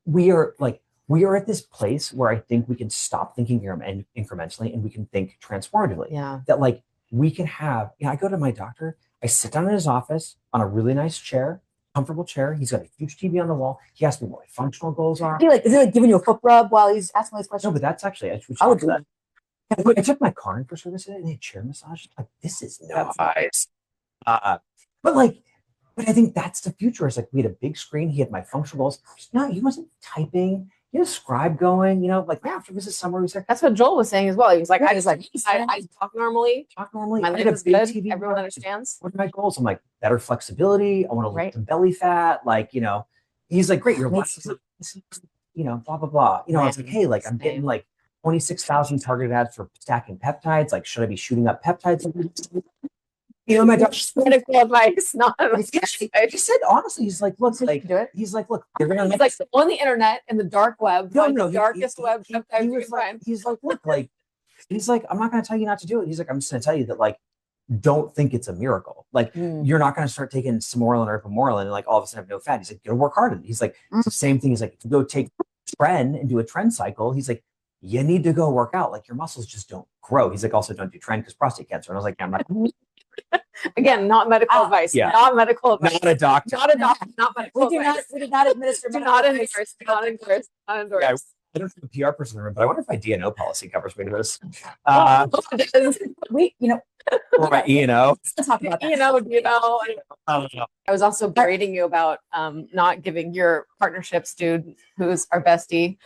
[SPEAKER 4] we are at this place where I think we can stop thinking incrementally and we can think transformatively.
[SPEAKER 1] Yeah.
[SPEAKER 4] That like we can have, I go to my doctor, I sit down in his office on a really nice chair, comfortable chair. He's got a huge TV on the wall. He asks me what my functional goals are.
[SPEAKER 2] Is he like giving you a foot rub while he's asking all these
[SPEAKER 4] No,
[SPEAKER 2] questions?
[SPEAKER 4] but that's actually,
[SPEAKER 2] I would do
[SPEAKER 4] that. I took my car in for service today and they had chair massage. Like, this is nice. But I think that's the future. It's like we had a big screen. He had my functional goals. No, he wasn't typing. He had a scribe going, like after Mrs. Summer was there.
[SPEAKER 1] That's what Joel was saying as well. He was like,
[SPEAKER 2] Yeah,
[SPEAKER 1] I talk normally.
[SPEAKER 4] Talk normally.
[SPEAKER 1] My
[SPEAKER 4] I had
[SPEAKER 1] life
[SPEAKER 4] a
[SPEAKER 1] is
[SPEAKER 4] big
[SPEAKER 1] good.
[SPEAKER 4] TV.
[SPEAKER 1] Everyone understands.
[SPEAKER 4] What are my goals? I'm like, better flexibility. I want to lose some belly fat. Like, he's like, great, your life is, blah, blah, blah. I was like, hey, like I'm getting like 26,000 targeted ads for stacking peptides. Like, should I be shooting up peptides? My doctor's
[SPEAKER 1] Medical advice, not
[SPEAKER 4] he said honestly, he's like, look, like,
[SPEAKER 2] do it.
[SPEAKER 4] he's like, look, you're gonna
[SPEAKER 1] He's like on the internet in the dark web.
[SPEAKER 4] No,
[SPEAKER 1] find
[SPEAKER 4] no,
[SPEAKER 1] the darkest web. Sometimes
[SPEAKER 4] he
[SPEAKER 1] you
[SPEAKER 4] was
[SPEAKER 1] can
[SPEAKER 4] like,
[SPEAKER 1] find.
[SPEAKER 4] he's like, look, like, he's like, I'm not gonna tell you not to do it. He's like, I'm just gonna tell you that, like, don't think it's a miracle. Like, you're not gonna start taking Samorelin or Ipamorelin and like all of a sudden have no fat. He's like, you gotta work hard at it. He's like, it's the same thing. He's like, if you go take tren and do a tren cycle, he's like, you need to go work out. Like, your muscles just don't grow. He's like, also don't do tren because prostate cancer. And I was like, yeah, I'm not.
[SPEAKER 1] Again, not medical advice.
[SPEAKER 4] Yeah.
[SPEAKER 1] Not medical advice.
[SPEAKER 4] Not a doctor.
[SPEAKER 1] Not a doctor. Not medical
[SPEAKER 2] We
[SPEAKER 1] advice.
[SPEAKER 2] do not administer
[SPEAKER 1] Do
[SPEAKER 2] medical
[SPEAKER 1] not
[SPEAKER 2] advice.
[SPEAKER 1] endorse. Not endorse. Not endorse.
[SPEAKER 4] Yeah, I don't have a PR person in the room, but I wonder if my DNO policy covers me to this.
[SPEAKER 2] We,
[SPEAKER 4] Or my E&O.
[SPEAKER 2] let's talk about that.
[SPEAKER 4] I don't know.
[SPEAKER 1] I was also berating you about not giving your partnerships dude, who's our bestie.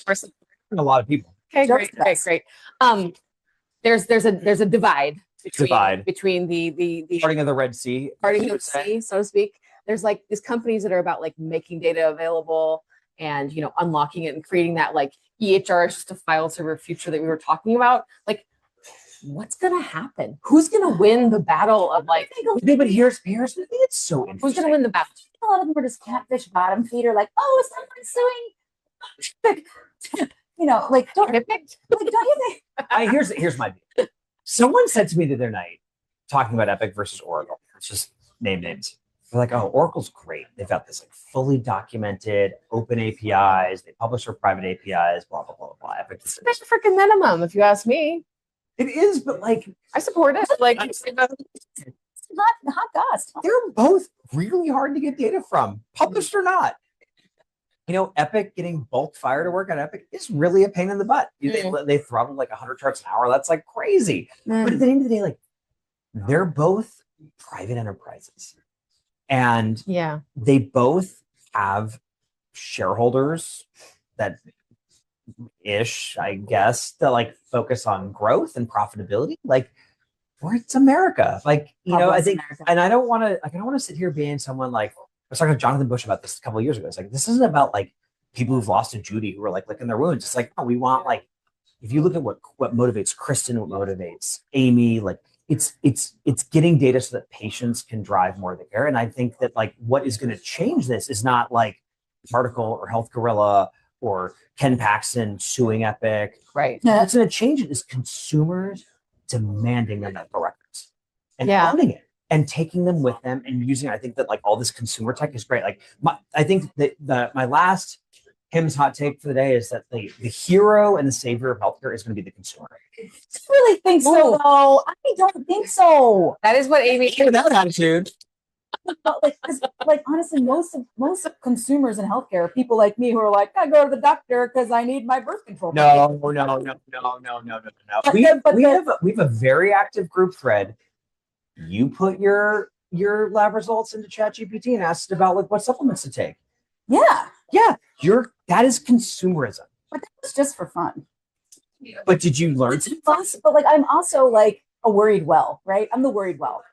[SPEAKER 1] Person.
[SPEAKER 4] A lot of people.
[SPEAKER 1] Okay,
[SPEAKER 2] Joke's
[SPEAKER 1] great. There's a divide between the
[SPEAKER 4] Parting of the Red Sea.
[SPEAKER 1] parting of the sea, so to speak. There's like these companies that are about like making data available and unlocking it and creating that like EHR is just a file server future that we were talking about. Like, what's gonna happen? Who's gonna win the battle of like?
[SPEAKER 4] Yeah, but here's the thing. It's so interesting.
[SPEAKER 1] Who's gonna win the battle?
[SPEAKER 2] A lot of them were just catfish bottom feeder, like, oh, someone's suing. Like, don't you think?
[SPEAKER 4] Here's my deal. Someone said to me the other night, talking about Epic versus Oracle. Let's just name names. they're like, oh, Oracle's great. They've got this like fully documented open APIs. They publish their private APIs, blah, blah, blah, blah. Epic.
[SPEAKER 1] It's a freaking minimum, if you ask me.
[SPEAKER 4] It is, but like,
[SPEAKER 1] I support it. Like,
[SPEAKER 2] It's hot goss.
[SPEAKER 4] they're both really hard to get data from, published or not. You know, Epic, getting bulk fire to work on Epic is really a pain in the butt. They throttle like 100 charts an hour. That's like crazy. But at the end of the day, like, they're both private enterprises. And
[SPEAKER 1] yeah.
[SPEAKER 4] they both have shareholders that ish, I guess, that like focus on growth and profitability. Like, where it's America. Like, you know, I think, and I don't want to sit here being someone like, I was talking to Jonathan Bush about this a couple of years ago. It's like, this isn't about like people who've lost to Judy who are like licking their wounds. It's like, no, we want like, if you look at what motivates Kristen, what motivates Amy, like it's getting data so that patients can drive more of the care. And I think that like what is going to change this is not like Particle or Health Gorilla or Ken Paxton suing Epic.
[SPEAKER 1] Right.
[SPEAKER 4] What's going to change it is consumers demanding their medical records and owning it and taking them with them and using it. I think that like all this consumer tech is great. Like I think that my last HIMSS hot take for the day is that the hero and the savior of healthcare is going to be the consumer.
[SPEAKER 2] I really think so, though. I don't think so.
[SPEAKER 1] That is what Amy
[SPEAKER 4] With that attitude.
[SPEAKER 2] But like honestly, most consumers in healthcare are people like me who are like, I go to the doctor because I need my birth control.
[SPEAKER 4] No. We have a very active group thread. You put your lab results into ChatGPT and asked about like what supplements to take.
[SPEAKER 2] Yeah.
[SPEAKER 4] That is consumerism.
[SPEAKER 2] But that was just for fun.
[SPEAKER 4] But did you learn?
[SPEAKER 2] But like I'm also like a worried well, right? I'm the worried well.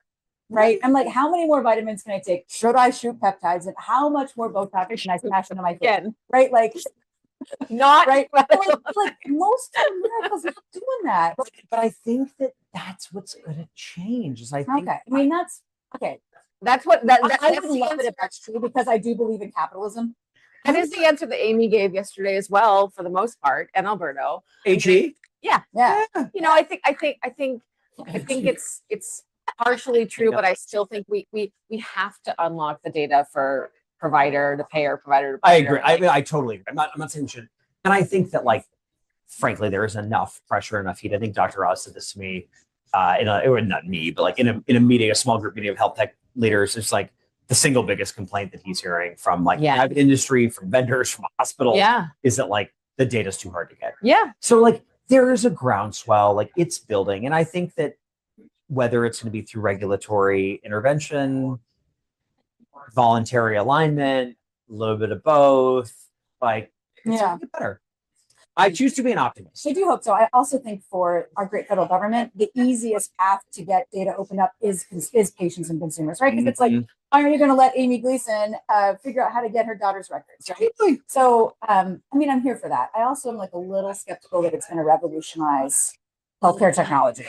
[SPEAKER 2] Right. I'm like, how many more vitamins can I take? Should I shoot peptides? And how much more Botox can I smash into my face?
[SPEAKER 1] Again.
[SPEAKER 2] Right. Like,
[SPEAKER 1] not
[SPEAKER 2] right. like most of America's not doing that.
[SPEAKER 4] But I think that's what's going to change. Is I think.
[SPEAKER 2] Okay. I mean, that's okay.
[SPEAKER 1] That's what
[SPEAKER 2] I
[SPEAKER 1] that's
[SPEAKER 2] would
[SPEAKER 1] the
[SPEAKER 2] love it
[SPEAKER 1] answer.
[SPEAKER 2] if that's true because I do believe in capitalism.
[SPEAKER 1] That is the answer that Amy gave yesterday as well, for the most part, and Alberto.
[SPEAKER 4] AG.
[SPEAKER 2] Yeah.
[SPEAKER 1] You know, I think it's partially true, but I still think we have to unlock the data for provider to payer, provider to provider.
[SPEAKER 4] I agree. I totally agree. I'm not saying we should. And I think that like, frankly, there is enough pressure, enough heat. I think Dr. Oz said this to me, not me, but like in a meeting, a small group meeting of health tech leaders. It's like the single biggest complaint that he's hearing from like private industry, from vendors, from hospitals, is that like the data's too hard to get.
[SPEAKER 1] Yeah.
[SPEAKER 4] So like there is a groundswell, like it's building. And I think that whether it's going to be through regulatory intervention, voluntary alignment, a little bit of both, like it's going to get better. I choose to be an optimist.
[SPEAKER 2] I do hope so. I also think for our great federal government, the easiest path to get data opened up is patients and consumers, right? Because it's like, how are you going to let Amy Gleason figure out how to get her daughter's records, right? So, I mean, I'm here for that. I also am like a little skeptical that it's going to revolutionize healthcare technology.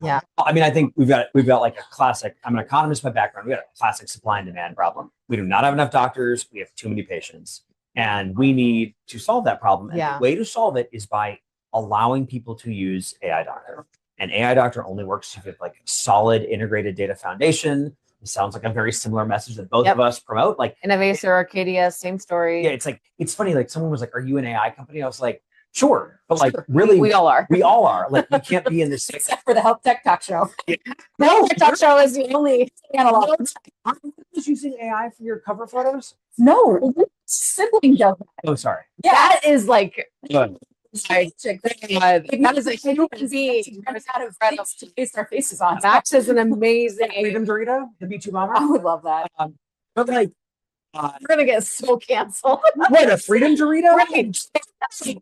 [SPEAKER 1] Yeah.
[SPEAKER 4] I mean, I think we've got like a classic, I'm an economist by background. We got a classic supply and demand problem. We do not have enough doctors. We have too many patients. And we need to solve that problem. And the way to solve it is by allowing people to use AI Doctor. And AI Doctor only works if you have like a solid integrated data foundation. It sounds like a very similar message that both of us promote. Like
[SPEAKER 1] Innovator, Arcadia, same story.
[SPEAKER 4] Yeah, it's like, it's funny. Like someone was like, are you an AI company? I was like, sure. But like really,
[SPEAKER 1] we all are.
[SPEAKER 4] We all are. Like you can't be in this.
[SPEAKER 2] Except for the Health Tech Talk Show.
[SPEAKER 1] No, the talk show is the only
[SPEAKER 2] analog.
[SPEAKER 4] Are you just using AI for your cover photos?
[SPEAKER 2] No, sibling does that.
[SPEAKER 4] Oh, sorry.
[SPEAKER 2] Yeah.
[SPEAKER 1] That is like
[SPEAKER 4] Good.
[SPEAKER 1] that is a human being
[SPEAKER 2] out of things to paste our faces on.
[SPEAKER 1] Max is an amazing
[SPEAKER 4] Freedom Dorito, the B2 bomber.
[SPEAKER 2] I would love that.
[SPEAKER 4] But like,
[SPEAKER 1] we're gonna get so canceled.
[SPEAKER 4] what, a Freedom Dorito?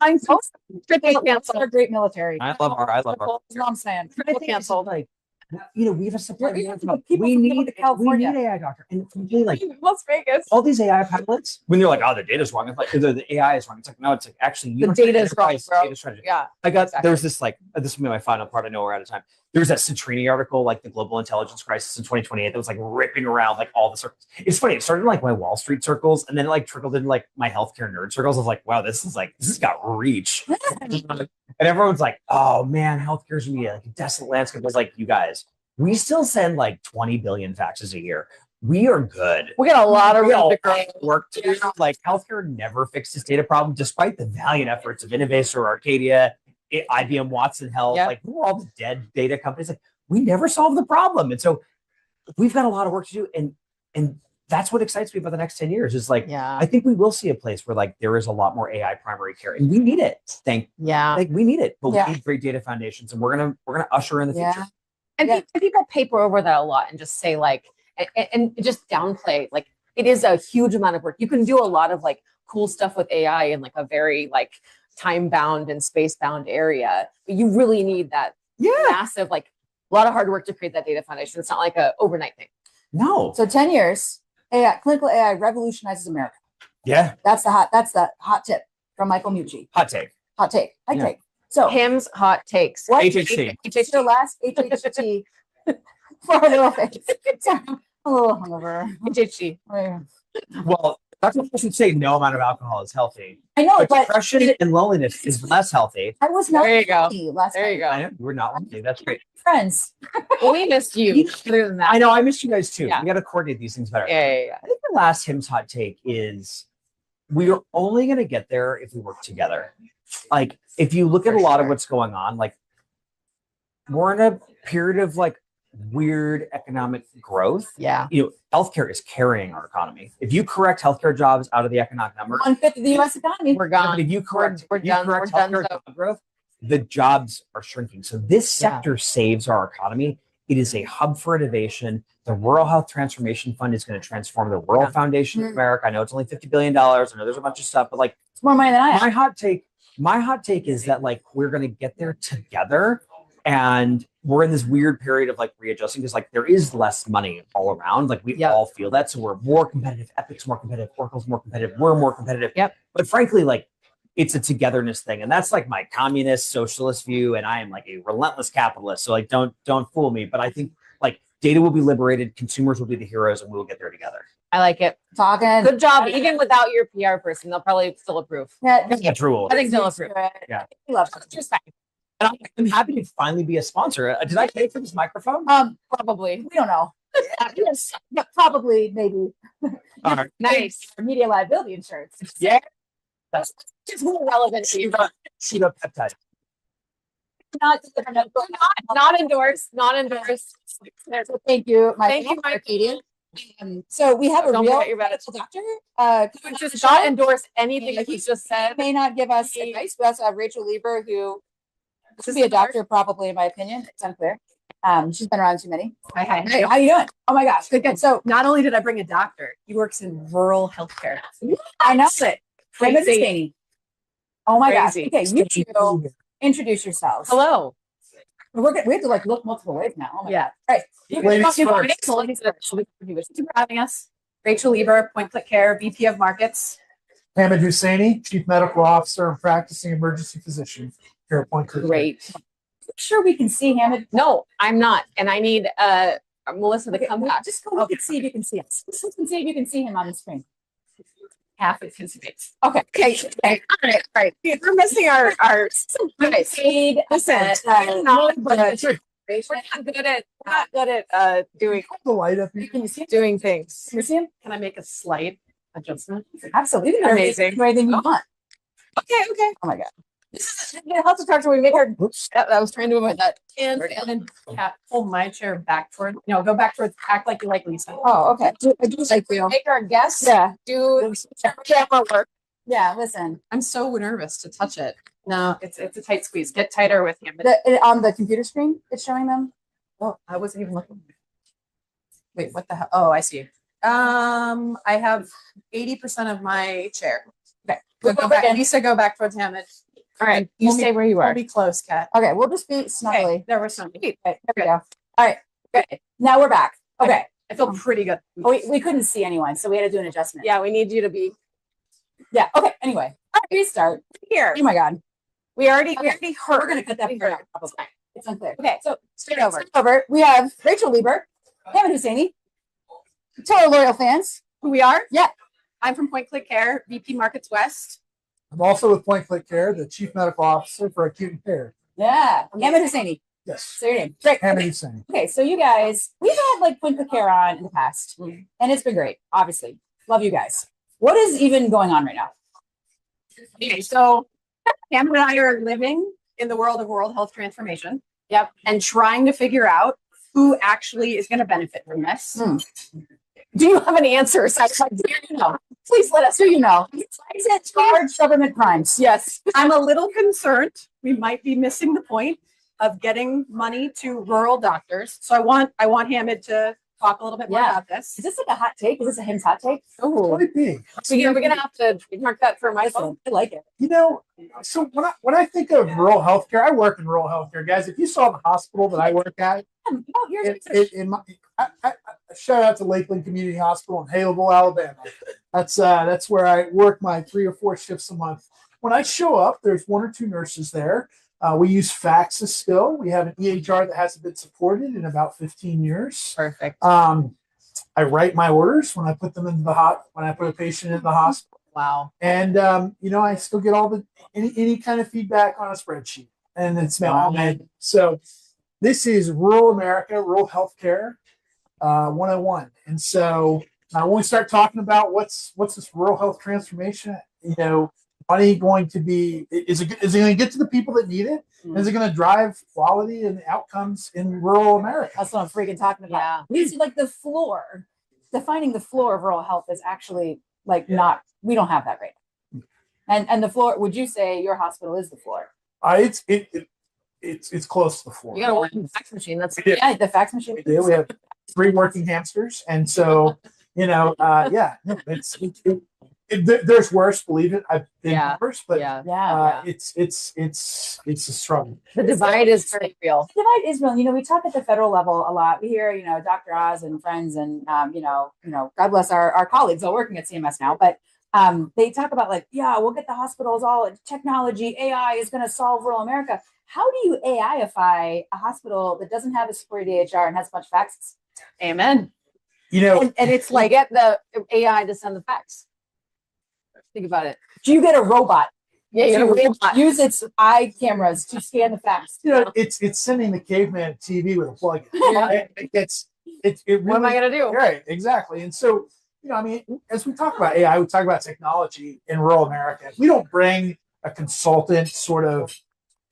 [SPEAKER 1] I'm so triple canceled.
[SPEAKER 2] Our great military.
[SPEAKER 4] I love our.
[SPEAKER 2] That's what I'm saying.
[SPEAKER 1] Triple canceled.
[SPEAKER 4] Like, you know, we have a supply.
[SPEAKER 2] People
[SPEAKER 4] We
[SPEAKER 2] from
[SPEAKER 4] need
[SPEAKER 2] California.
[SPEAKER 4] AI Doctor, and frankly, like
[SPEAKER 1] Las Vegas.
[SPEAKER 4] all these AI pilots, when they're like, "Oh, the data's wrong," it's like the AI is wrong. It's like, no, it's like actually you
[SPEAKER 1] The
[SPEAKER 4] don't
[SPEAKER 1] data
[SPEAKER 4] have
[SPEAKER 1] is wrong,
[SPEAKER 4] enterprise
[SPEAKER 1] bro.
[SPEAKER 4] data strategy.
[SPEAKER 1] Yeah.
[SPEAKER 4] I got
[SPEAKER 1] Exactly.
[SPEAKER 4] there was this like this will be my final part. I know we're out of time. There was that Citrini article, like the global intelligence crisis in 2028, that was like ripping around like all the circles. It's funny. It started in like my Wall Street circles, and then it like trickled into like my healthcare nerd circles. I was like, wow, this has got reach. And everyone's like, oh man, healthcare's gonna be like a desolate landscape. I was like, you guys, we still send like 20 billion faxes a year. we are good.
[SPEAKER 1] We got a lot of
[SPEAKER 4] We got
[SPEAKER 1] room
[SPEAKER 4] a
[SPEAKER 1] to grow.
[SPEAKER 4] lot of work to do. Like healthcare never fixed this data problem, despite the valiant efforts of Innovation, Arcadia, IBM Watson Health,
[SPEAKER 1] Yep.
[SPEAKER 4] like who are all the dead data companies? Like we never solved the problem. And so we've got a lot of work to do. And that's what excites me about the next 10 years is like,
[SPEAKER 1] Yeah.
[SPEAKER 4] I think we will see a place where like there is a lot more AI primary care and we need it. Like we need it, but
[SPEAKER 2] Yeah.
[SPEAKER 4] we need great data foundations and we're gonna usher in the future.
[SPEAKER 1] And
[SPEAKER 2] Yeah.
[SPEAKER 1] people paper over that a lot and just say like, and just downplay, like it is a huge amount of work. You can do a lot of like cool stuff with AI in like a very like time bound and space bound area, but you really need that massive, like a lot of hard work to create that data foundation. It's not like a overnight thing.
[SPEAKER 4] No.
[SPEAKER 2] So 10 years, clinical AI revolutionizes America.
[SPEAKER 4] Yeah.
[SPEAKER 2] That's the hot tip from Michael Meucci.
[SPEAKER 4] Hot take.
[SPEAKER 2] Hot take.
[SPEAKER 4] Yeah.
[SPEAKER 2] Take. So
[SPEAKER 1] HIMSS hot takes.
[SPEAKER 2] what
[SPEAKER 4] HHT.
[SPEAKER 2] is your last HHT for our little face? Sorry, I'm a little hungover.
[SPEAKER 1] HHT.
[SPEAKER 4] Well, Dr. I should say no amount of alcohol is healthy.
[SPEAKER 2] I know, but
[SPEAKER 4] Depression and loneliness is less healthy.
[SPEAKER 2] I was not
[SPEAKER 1] There you go.
[SPEAKER 2] healthy last
[SPEAKER 1] There you
[SPEAKER 2] night.
[SPEAKER 1] go.
[SPEAKER 4] I know we're not lonely. That's great.
[SPEAKER 2] Friends.
[SPEAKER 1] Well, we missed you. Other than that,
[SPEAKER 4] I know I missed you guys too.
[SPEAKER 1] Yeah.
[SPEAKER 4] We got to coordinate these things better.
[SPEAKER 1] yeah.
[SPEAKER 4] I think the last HIMSS hot take is we are only going to get there if we work together. Like if you look at
[SPEAKER 1] For
[SPEAKER 4] a lot of
[SPEAKER 1] sure.
[SPEAKER 4] what's going on, like we're in a period of like weird economic growth.
[SPEAKER 1] Yeah.
[SPEAKER 4] You know, healthcare is carrying our economy. If you correct healthcare jobs out of the economic number,
[SPEAKER 2] 1/5 of the U.S. economy.
[SPEAKER 1] We're
[SPEAKER 4] but
[SPEAKER 1] gone.
[SPEAKER 4] if you correct,
[SPEAKER 1] We're
[SPEAKER 4] if you
[SPEAKER 1] done.
[SPEAKER 4] correct
[SPEAKER 1] We're done,
[SPEAKER 4] healthcare
[SPEAKER 1] so.
[SPEAKER 4] job growth, the jobs are shrinking. So this
[SPEAKER 1] Yeah.
[SPEAKER 4] sector saves our economy. It is a hub for innovation. The Rural Health Transformation Fund is going to transform the Rural
[SPEAKER 1] Yeah.
[SPEAKER 4] Foundation of
[SPEAKER 2] Mhm.
[SPEAKER 4] America. I know it's only $50 billion. I know there's a bunch of stuff, but like
[SPEAKER 2] It's more money than I have.
[SPEAKER 4] my hot take is that like we're going to get there together. And we're in this weird period of like readjusting because like there is less money all around. Like we
[SPEAKER 1] Yep.
[SPEAKER 4] all feel that. So we're more competitive. Epic's more competitive. Oracle's more competitive. We're more competitive.
[SPEAKER 1] Yep.
[SPEAKER 4] But frankly, like it's a togetherness thing. And that's like my communist socialist view. And I am like a relentless capitalist. So like don't fool me. But I think like data will be liberated, consumers will be the heroes, and we will get there together.
[SPEAKER 1] I like it.
[SPEAKER 2] Talking.
[SPEAKER 1] Good job. Even without your PR person, they'll probably still approve.
[SPEAKER 2] Yeah.
[SPEAKER 4] Yeah, true.
[SPEAKER 1] I think they'll approve.
[SPEAKER 4] Yeah.
[SPEAKER 2] We love it.
[SPEAKER 1] Just fine.
[SPEAKER 4] And I'm happy to finally be a sponsor. Did I pay for this microphone?
[SPEAKER 1] Probably.
[SPEAKER 2] We don't know. Yes, yeah, probably, maybe.
[SPEAKER 4] All right.
[SPEAKER 1] Nice.
[SPEAKER 2] Media liability insurance.
[SPEAKER 4] Yeah.
[SPEAKER 1] That's just more relevant to you.
[SPEAKER 4] Peptide.
[SPEAKER 2] Not
[SPEAKER 1] Not endorsed. Not endorsed.
[SPEAKER 2] Thank you,
[SPEAKER 1] Thank you, Mike.
[SPEAKER 2] Arcadia. So we have a
[SPEAKER 1] Don't
[SPEAKER 2] real
[SPEAKER 1] forget your medical
[SPEAKER 2] doctor.
[SPEAKER 1] Who just not endorse anything that he just said.
[SPEAKER 2] May not give us advice. We also have Rachel Leiber, who should be a doctor, probably, in my opinion. It's unclear. She's been around too many.
[SPEAKER 6] Hi.
[SPEAKER 2] Hey, how you doing? Oh my gosh, good. So
[SPEAKER 6] Not only did I bring a doctor, he works in rural healthcare.
[SPEAKER 2] I know it.
[SPEAKER 6] Crazy.
[SPEAKER 2] Husainy. Oh my
[SPEAKER 1] Crazy.
[SPEAKER 2] gosh. Okay, you two introduce yourselves.
[SPEAKER 1] Hello.
[SPEAKER 2] We have to like look multiple ways now. Oh my
[SPEAKER 6] Yeah.
[SPEAKER 2] God.
[SPEAKER 6] Thank you for having us. Rachel Leiber, PointClickCare, VP of Markets.
[SPEAKER 7] Hamad Husainy, Chief Medical Officer and Practicing Emergency Physician here at PointClickCare.
[SPEAKER 1] Great.
[SPEAKER 2] Sure, we can see Hamad.
[SPEAKER 1] No, I'm not. And I need Melissa to come back.
[SPEAKER 2] Just go look and see if you can see us. Just look and see if you can see him on the screen.
[SPEAKER 6] Half of his face.
[SPEAKER 2] Okay.
[SPEAKER 1] Okay. All right. We're missing our guys.
[SPEAKER 2] Paid.
[SPEAKER 1] Listen, we're not good at doing
[SPEAKER 7] The light up here.
[SPEAKER 2] Can you see him?
[SPEAKER 1] doing things.
[SPEAKER 2] Can you see him?
[SPEAKER 6] Can I make a slight adjustment?
[SPEAKER 2] Absolutely.
[SPEAKER 1] Amazing.
[SPEAKER 2] Do anything you want.
[SPEAKER 1] Okay.
[SPEAKER 2] Oh my God.
[SPEAKER 1] This is the health department. We make her. I was trying to avoid that.
[SPEAKER 6] And then Kat, pull my chair back toward, go back towards, act like you like Lisa.
[SPEAKER 2] Oh, okay.
[SPEAKER 1] I do like we make our guests
[SPEAKER 2] Yeah.
[SPEAKER 1] do camera work.
[SPEAKER 2] Yeah. Listen.
[SPEAKER 6] I'm so nervous to touch it. No, it's a tight squeeze. Get tighter with him.
[SPEAKER 2] On the computer screen, it's showing them.
[SPEAKER 6] Oh, I wasn't even looking. Wait, what the hell? Oh, I see. I have 80% of my chair. Okay.
[SPEAKER 2] We'll
[SPEAKER 6] Go
[SPEAKER 2] go
[SPEAKER 6] back.
[SPEAKER 2] again.
[SPEAKER 6] Lisa, go back towards Hamad.
[SPEAKER 1] All right. You
[SPEAKER 6] We'll
[SPEAKER 1] stay where you
[SPEAKER 6] We'll
[SPEAKER 1] are.
[SPEAKER 6] be close, Kat.
[SPEAKER 2] Okay. We'll just be snuggly.
[SPEAKER 6] Okay, there was some.
[SPEAKER 2] Okay, there we go. All right. Good. Now we're back. Okay.
[SPEAKER 6] I feel pretty good.
[SPEAKER 2] Oh, we couldn't see anyone, so we had to do an adjustment.
[SPEAKER 1] Yeah, we need you to be
[SPEAKER 2] Yeah. Okay. Anyway, all right, restart.
[SPEAKER 1] here.
[SPEAKER 2] Oh my God.
[SPEAKER 1] We already
[SPEAKER 2] Okay.
[SPEAKER 1] heard.
[SPEAKER 2] We're gonna cut that
[SPEAKER 1] We
[SPEAKER 2] part
[SPEAKER 1] heard.
[SPEAKER 2] out. Probably. It's unclear. Okay. So
[SPEAKER 1] Straight over.
[SPEAKER 2] over. We have Rachel Leiber, Hamad Husainy. Tell our loyal fans.
[SPEAKER 6] Who we are?
[SPEAKER 2] Yeah.
[SPEAKER 6] I'm from PointClickCare, VP Markets West.
[SPEAKER 7] I'm also with PointClickCare, the Chief Medical Officer for Acute and Care.
[SPEAKER 2] Yeah. Hamad Husainy.
[SPEAKER 7] Yes.
[SPEAKER 2] So your name. Great.
[SPEAKER 7] Hamad
[SPEAKER 2] Okay.
[SPEAKER 7] Husainy.
[SPEAKER 2] Okay, so you guys, we've had like PointClickCare on in the past, and it's been great. Obviously, love you guys. What is even going on right now?
[SPEAKER 6] Okay, so Hamad and I are living in the world of world health transformation. Yep. And trying to figure out who actually is going to benefit from this.
[SPEAKER 1] Do you have any answers? Please let us
[SPEAKER 2] So you know, is it large government crimes?
[SPEAKER 1] Yes.
[SPEAKER 6] I'm a little concerned we might be missing the point of getting money to rural doctors. So I want Hamad to talk a little bit more
[SPEAKER 2] Yeah.
[SPEAKER 6] about this.
[SPEAKER 2] Is this like a hot take? Is this a HIMSS hot take?
[SPEAKER 1] Oh,
[SPEAKER 7] Might be.
[SPEAKER 1] so we're gonna have to mark that for my phone.
[SPEAKER 2] I like it.
[SPEAKER 7] You know, so when I think of rural healthcare, I work in rural healthcare, guys. If you saw the hospital that I work at,
[SPEAKER 2] Oh, here's
[SPEAKER 7] I shout out to Lakeland Community Hospital in Haleville, Alabama. That's where I work my 3 or 4 shifts a month. When I show up, there's 1 or 2 nurses there. We use FACEP still. We have an EHR that hasn't been supported in about 15 years.
[SPEAKER 1] Perfect.
[SPEAKER 7] I write my orders when I put them into when I put a patient in the hospital.
[SPEAKER 1] Wow.
[SPEAKER 7] And I still get all any kind of feedback on a spreadsheet, and it's all made. So this is rural America, rural healthcare 101. And so when we start talking about what's this rural health transformation, money going to be, is it going to get to the people that need it? Is it going to drive quality and outcomes in rural America?
[SPEAKER 2] That's what I'm freaking talking about.
[SPEAKER 1] Yeah.
[SPEAKER 2] This is like the floor. Defining the floor of rural health is actually like not. We don't have that right now. And the floor. Would you say your hospital is the floor?
[SPEAKER 7] It's close to the floor.
[SPEAKER 1] You got a working fax machine. That's
[SPEAKER 7] We do.
[SPEAKER 2] Yeah, the fax machine.
[SPEAKER 7] We do. We have 3 working hamsters, and so there's worse. Believe it, I've been
[SPEAKER 1] Yeah.
[SPEAKER 7] worse, but
[SPEAKER 1] yeah.
[SPEAKER 7] it's a struggle.
[SPEAKER 1] The divide is very real.
[SPEAKER 2] The divide is real. We talk at the federal level a lot. We hear, Dr. Oz and friends, and God bless our colleagues all working at CMS now, but they talk about we'll get the hospitals all technology. AI is going to solve rural America. How do you AIify a hospital that doesn't have a supported EHR and has a bunch of faxes?
[SPEAKER 6] Amen.
[SPEAKER 1] And it's like get the AI to send the fax. Think about it.
[SPEAKER 2] Do you get a robot?
[SPEAKER 1] Yeah, you
[SPEAKER 2] to
[SPEAKER 1] robot.
[SPEAKER 2] use its eye cameras to scan the fax?
[SPEAKER 7] It's sending the caveman TV with a plug.
[SPEAKER 1] Yeah.
[SPEAKER 7] It really,
[SPEAKER 1] What am I gonna do?
[SPEAKER 7] Right, exactly. And so, as we talk about AI, we talk about technology in rural America. We don't bring a consultant sort of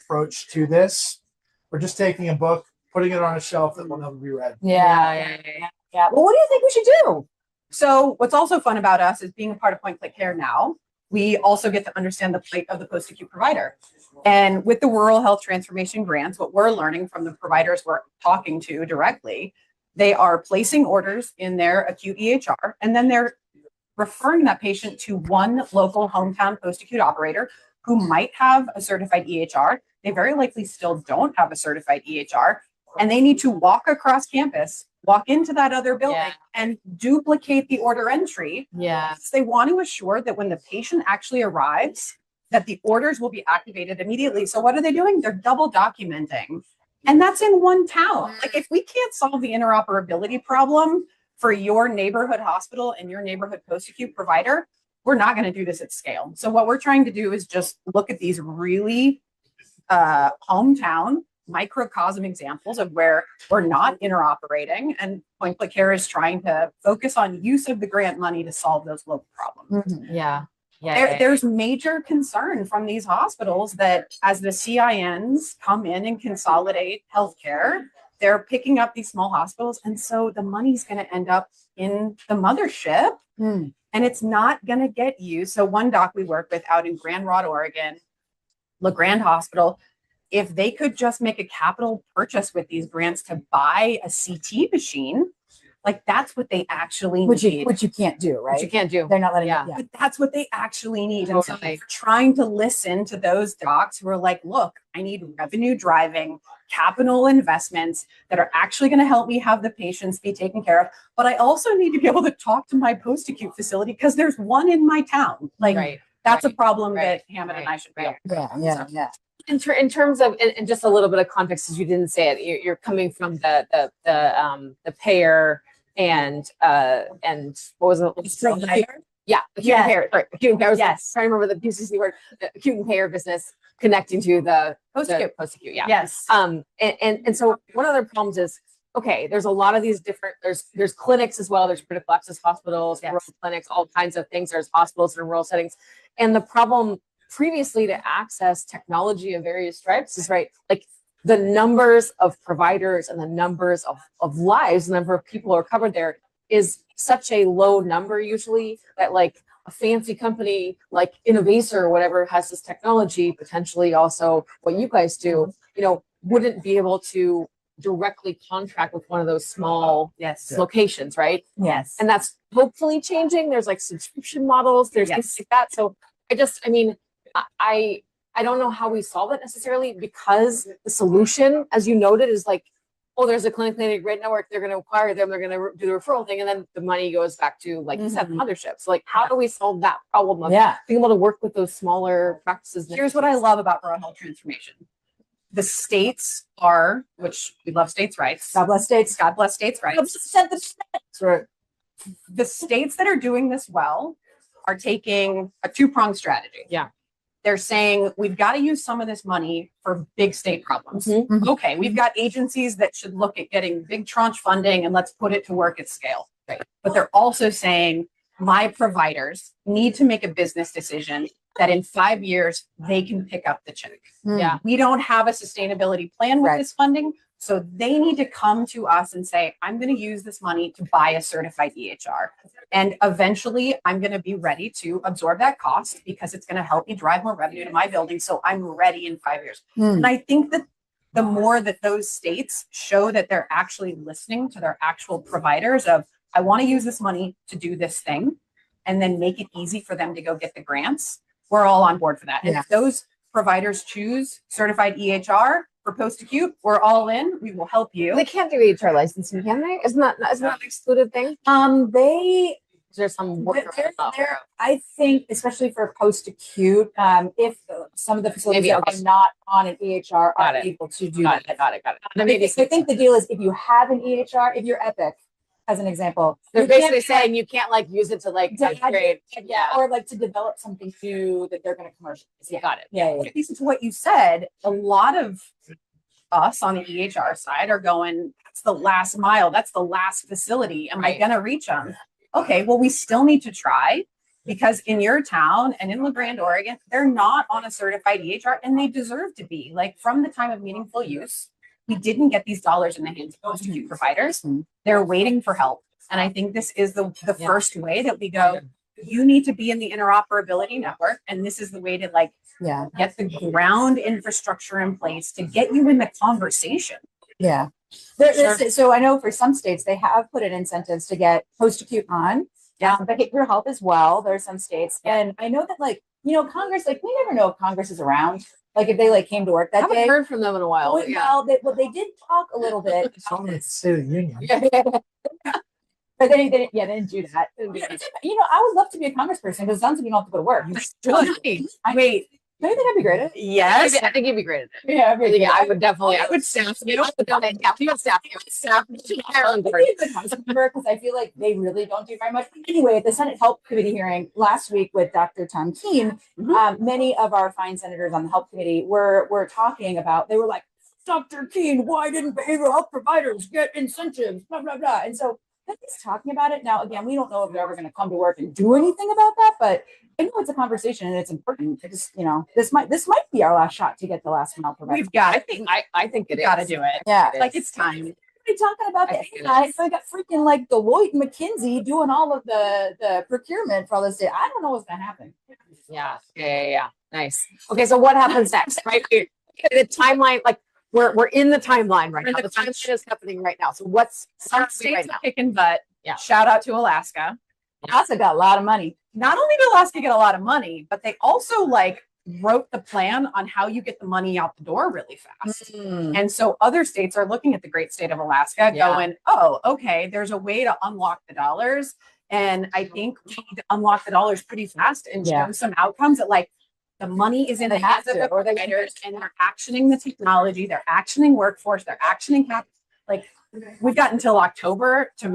[SPEAKER 7] approach to this. We're just taking a book, putting it on a shelf that will never be read.
[SPEAKER 2] Yeah. Well, what do you think we should do?
[SPEAKER 6] So what's also fun about us is being a part of PointClickCare now. We also get to understand the plight of the post-acute provider. And with the rural health transformation grants, what we're learning from the providers we're talking to directly, they are placing orders in their acute EHR, and then they're referring that patient to one local hometown post-acute operator who might have a certified EHR. They very likely still don't have a certified EHR, and they need to walk across campus, walk into that other building and duplicate the order entry.
[SPEAKER 1] Yeah.
[SPEAKER 6] They want to assure that when the patient actually arrives, that the orders will be activated immediately. So what are they doing? They're double documenting. And that's in one town. Like if we can't solve the interoperability problem for your neighborhood hospital and your neighborhood post-acute provider, we're not going to do this at scale. So what we're trying to do is just look at these really hometown microcosm examples of where we're not interoperating, and PointClickCare is trying to focus on use of the grant money to solve those local problems.
[SPEAKER 1] Yeah.
[SPEAKER 6] There's major concern from these hospitals that as the CINs come in and consolidate healthcare, they're picking up these small hospitals, and so the money's going to end up in the mothership, and it's not going to get used. So one doc we work with out in Grand Rod, Oregon, LeGrand Hospital, if they could just make a capital purchase with these grants to buy a CT machine, like that's what they actually need.
[SPEAKER 2] Which you can't do, right?
[SPEAKER 1] Which you can't do.
[SPEAKER 2] They're not letting
[SPEAKER 1] Yeah.
[SPEAKER 2] it.
[SPEAKER 6] But that's what they actually need. And so
[SPEAKER 1] Totally.
[SPEAKER 6] we're trying to listen to those docs who are like, look, I need revenue driving capital investments that are actually going to help me have the patients be taken care of. But I also need to be able to talk to my post-acute facility because there's one in my town. Like that's a problem that Hamad and I should be able to solve.
[SPEAKER 2] Yeah.
[SPEAKER 1] In terms of, and just a little bit of context, because you didn't say it, you're coming from the payer and what was it? Yeah, acute
[SPEAKER 6] Yes.
[SPEAKER 1] and payer. Sorry, acute and payer. I was
[SPEAKER 6] Yes.
[SPEAKER 1] trying to remember the PCC word. The acute and payer business connecting to the
[SPEAKER 6] Post-acute.
[SPEAKER 1] post-acute. Yeah.
[SPEAKER 6] Yes.
[SPEAKER 1] And so one of the other problems is, okay, there's a lot of these different, there's clinics as well. There's critical access hospitals,
[SPEAKER 6] Yes.
[SPEAKER 1] rural clinics, all kinds of things. There's hospitals in rural settings. And the problem previously to access technology of various stripes is like the numbers of providers and the numbers of lives, the number of people who are covered there is such a low number usually that like a fancy company like Innovacor or whatever has this technology, potentially also what you guys do, wouldn't be able to directly contract with one of those small
[SPEAKER 6] Yes.
[SPEAKER 1] locations, right?
[SPEAKER 6] Yes.
[SPEAKER 1] And that's hopefully changing. There's like subscription models, there's things like that. So I don't know how we solve it necessarily, because the solution, as you noted, is like, oh, there's a clinically grid network, they're going to acquire them, they're going to do the referral thing, and then the money goes back to, like you said, motherships. Like, how do we solve that problem of being able to work with those smaller practices?
[SPEAKER 6] Here's what I love about rural health transformation. The states are, which we love states' rights.
[SPEAKER 2] God bless states.
[SPEAKER 6] God bless states' rights.
[SPEAKER 2] That's right.
[SPEAKER 6] The states that are doing this well are taking a two-pronged strategy.
[SPEAKER 1] Yeah.
[SPEAKER 6] They're saying, we've got to use some of this money for big state problems.
[SPEAKER 1] Mhm.
[SPEAKER 6] Okay, we've got agencies that should look at getting big tranche funding and let's put it to work at scale.
[SPEAKER 1] Right.
[SPEAKER 6] But they're also saying, my providers need to make a business decision that in 5 years, they can pick up the check.
[SPEAKER 1] Yeah.
[SPEAKER 6] We don't have a sustainability plan with
[SPEAKER 2] Right.
[SPEAKER 6] this funding. So they need to come to us and say, I'm going to use this money to buy a certified EHR. And eventually I'm going to be ready to absorb that cost because it's going to help me drive more revenue to my building. So I'm ready in 5 years. And I think that the more that those states show that they're actually listening to their actual providers of, I want to use this money to do this thing, and then make it easy for them to go get the grants, we're all on board for that. And
[SPEAKER 2] Yeah.
[SPEAKER 6] if those providers choose certified EHR for post-acute, we're all in. We will help you.
[SPEAKER 1] They can't do HR licensing, can they? Isn't that an excluded thing?
[SPEAKER 2] They
[SPEAKER 1] Is there some
[SPEAKER 2] There-
[SPEAKER 1] workaround?
[SPEAKER 2] there- I think, especially for post-acute, if some of the facilities
[SPEAKER 1] Maybe,
[SPEAKER 2] that
[SPEAKER 1] okay.
[SPEAKER 2] are not on an EHR
[SPEAKER 1] Got
[SPEAKER 2] are
[SPEAKER 1] it.
[SPEAKER 2] able to do
[SPEAKER 1] Got
[SPEAKER 2] that.
[SPEAKER 1] it. Got it.
[SPEAKER 2] I think the deal is, if you have an EHR, if you're Epic, as an example,
[SPEAKER 1] They're
[SPEAKER 2] you can't
[SPEAKER 1] basically
[SPEAKER 2] be
[SPEAKER 1] saying you can't like use it to like
[SPEAKER 2] to add-
[SPEAKER 1] upgrade.
[SPEAKER 2] yeah, or like to develop something new that they're going to commercialize. Yeah,
[SPEAKER 1] Got it.
[SPEAKER 2] yeah.
[SPEAKER 6] At least to what you said, a lot of us on the EHR side are going, that's the last mile, that's the last facility. Am I
[SPEAKER 1] Right.
[SPEAKER 6] going to reach them? Okay, well, we still need to try, because in your town and in La Grande, Oregon, they're not on a certified EHR, and they deserve to be. Like, from the time of meaningful use, we didn't get these dollars in the hands of post-acute providers. They're waiting for help. And I think this is the first way that we go, you need to be in the interoperability network. And this is the way to like
[SPEAKER 2] Yeah,
[SPEAKER 6] get the ground infrastructure in place to get you in the conversation.
[SPEAKER 2] yeah.
[SPEAKER 1] Sure.
[SPEAKER 2] So I know for some states, they have put in incentives to get post-acute on.
[SPEAKER 6] Yeah.
[SPEAKER 2] Behavioral health as well. There are some states. And I know that, like, Congress, like, we never know if Congress is around. Like, if they like came to work
[SPEAKER 1] I
[SPEAKER 2] that
[SPEAKER 1] haven't
[SPEAKER 2] day.
[SPEAKER 1] heard from them in a while.
[SPEAKER 2] Well, they did talk a little bit.
[SPEAKER 7] It's only the State of the Union.
[SPEAKER 2] But they didn't do that. I would love to be a congressperson, because it sounds like you don't have to go to work.
[SPEAKER 6] Wait,
[SPEAKER 2] Don't you think I'd be great at it?
[SPEAKER 6] yes.
[SPEAKER 1] I think you'd be great at it.
[SPEAKER 2] Yeah, I'd be
[SPEAKER 1] Yeah, I would definitely.
[SPEAKER 6] I would staff you.
[SPEAKER 1] I would definitely. Yeah, you would staff. You would staff.
[SPEAKER 2] I'd be a good council member, because I feel like they really don't do very much. Anyway, at the Senate Health Committee hearing last week with Dr. Tom Keene, many of our fine senators on the Health Committee were talking about, they were like, Dr. Keene, why didn't behavioral health providers get incentives? Blah, blah, blah. And so he's talking about it. Now, again, we don't know if they're ever going to come to work and do anything about that, but I know it's a conversation and it's important. It just, this might be our last shot to get the last mile provider.
[SPEAKER 6] We've got
[SPEAKER 1] I
[SPEAKER 6] it.
[SPEAKER 1] think. I think it
[SPEAKER 6] We've got to
[SPEAKER 1] is.
[SPEAKER 6] do it.
[SPEAKER 2] Yeah.
[SPEAKER 6] Like, it's time.
[SPEAKER 2] Everybody talking about
[SPEAKER 1] I
[SPEAKER 2] that.
[SPEAKER 1] think it
[SPEAKER 2] I
[SPEAKER 1] is.
[SPEAKER 2] got freaking like Deloitte and McKinsey doing all of the procurement for all this day. I don't know what's going to happen.
[SPEAKER 1] Yeah. Nice. Okay, so what happens next? Right, the timeline. Like we're in the timeline right
[SPEAKER 6] We're in
[SPEAKER 1] now.
[SPEAKER 6] the
[SPEAKER 1] The timeline is happening right now. So what's
[SPEAKER 6] Some
[SPEAKER 1] right
[SPEAKER 6] states
[SPEAKER 1] now?
[SPEAKER 6] are kicking butt.
[SPEAKER 1] Yeah.
[SPEAKER 6] Shout out to Alaska.
[SPEAKER 2] Alaska got a lot of money.
[SPEAKER 6] Not only did Alaska get a lot of money, but they also like wrote the plan on how you get the money out the door really fast. And so other states are looking at the great state of Alaska
[SPEAKER 1] Yeah.
[SPEAKER 6] going, oh, okay, there's a way to unlock the dollars. And I think we need to unlock the dollars pretty fast and
[SPEAKER 2] Yeah.
[SPEAKER 6] show some outcomes that like the money is in the
[SPEAKER 2] They have
[SPEAKER 6] hands of
[SPEAKER 2] to,
[SPEAKER 6] the
[SPEAKER 2] or they-
[SPEAKER 6] providers, and they're actioning the technology, they're actioning workforce, they're actioning capital. like we've got until October to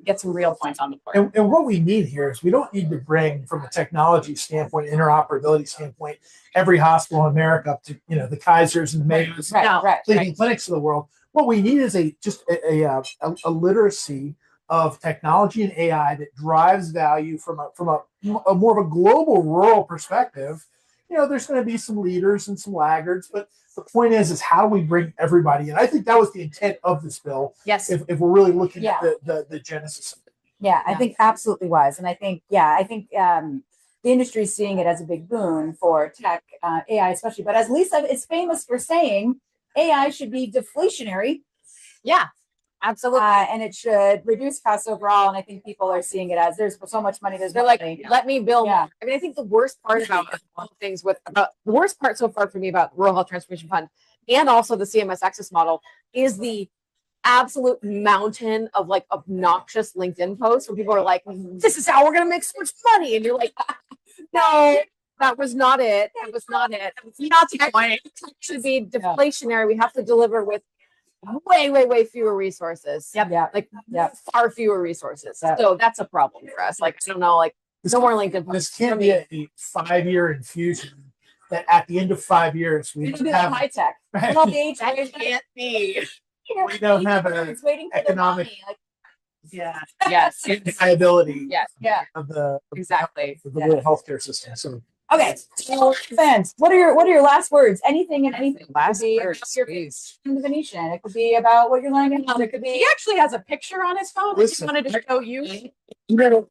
[SPEAKER 6] get some real points on the board.
[SPEAKER 7] And what we need here is we don't need to bring, from a technology standpoint, interoperability standpoint, every hospital in America up to the Kaisers and the Mayos,
[SPEAKER 2] Right,
[SPEAKER 6] No.
[SPEAKER 2] right.
[SPEAKER 7] Cleveland Clinics of the world. What we need is just a literacy of technology and AI that drives value from a more of a global rural perspective. There's going to be some leaders and some laggards, but the point is how do we bring everybody in? I think that was the intent of this bill.
[SPEAKER 6] Yes.
[SPEAKER 7] If we're really looking
[SPEAKER 2] Yeah.
[SPEAKER 7] at the genesis of it.
[SPEAKER 2] Yeah, I think absolutely was. And I think the industry is seeing it as a big boon for tech, AI especially. But as Lisa is famous for saying, AI should be deflationary.
[SPEAKER 1] Yeah, absolutely.
[SPEAKER 2] And it should reduce costs overall. And I think people are seeing it as there's so much money.
[SPEAKER 1] They're like, let me build.
[SPEAKER 2] Yeah.
[SPEAKER 1] I mean, I think the worst part about the worst part so far for me about Rural Health Transformation Fund and also the CMS Access model is the absolute mountain of like obnoxious LinkedIn posts where people are like, this is how we're going to make so much money. And you're like, no, that was not it. That was not it. That was not the point. It should be deflationary. We have to deliver with way fewer resources.
[SPEAKER 2] Yeah.
[SPEAKER 1] Like
[SPEAKER 2] Yep.
[SPEAKER 1] far fewer resources.
[SPEAKER 2] Yep.
[SPEAKER 1] So that's a problem for us. Like, I don't know, like no more LinkedIn.
[SPEAKER 7] This can't be a 5-year infusion that at the end of 5 years we
[SPEAKER 2] It's
[SPEAKER 7] don't
[SPEAKER 2] gonna be like
[SPEAKER 7] have
[SPEAKER 2] high tech.
[SPEAKER 7] right?
[SPEAKER 2] And all the age
[SPEAKER 1] That can't be.
[SPEAKER 7] We don't have an
[SPEAKER 2] it's waiting for
[SPEAKER 7] economic-
[SPEAKER 2] the money. Like,
[SPEAKER 6] Yeah.
[SPEAKER 1] Yes.
[SPEAKER 7] viability
[SPEAKER 1] Yes.
[SPEAKER 2] yeah.
[SPEAKER 7] of the
[SPEAKER 1] Exactly.
[SPEAKER 7] rural healthcare system. So
[SPEAKER 2] Okay. So, fans, what are your last words? Anything and anything.
[SPEAKER 1] Last
[SPEAKER 2] It could be
[SPEAKER 1] words,
[SPEAKER 2] about your
[SPEAKER 1] please.
[SPEAKER 2] in the Venetian. It could be about what you're learning. It could be
[SPEAKER 6] He actually has a picture on his phone.
[SPEAKER 7] Listen,
[SPEAKER 6] I just wanted to show you
[SPEAKER 7] you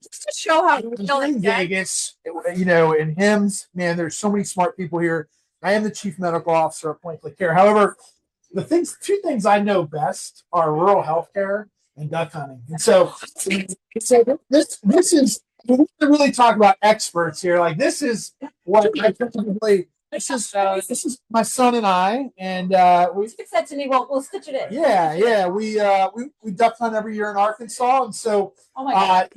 [SPEAKER 6] just to show how
[SPEAKER 7] in Vegas, in HIMSS, man, there's so many smart people here. I am the chief medical officer at PointClickCare. However, two things I know best are rural healthcare and duck hunting. And so this is we're really talk about experts here. Like this is what I typically this is my son and I, and we
[SPEAKER 2] you said to me, well, we'll stitch it in.
[SPEAKER 7] we duck hunt every year in Arkansas, and so
[SPEAKER 2] Oh my God.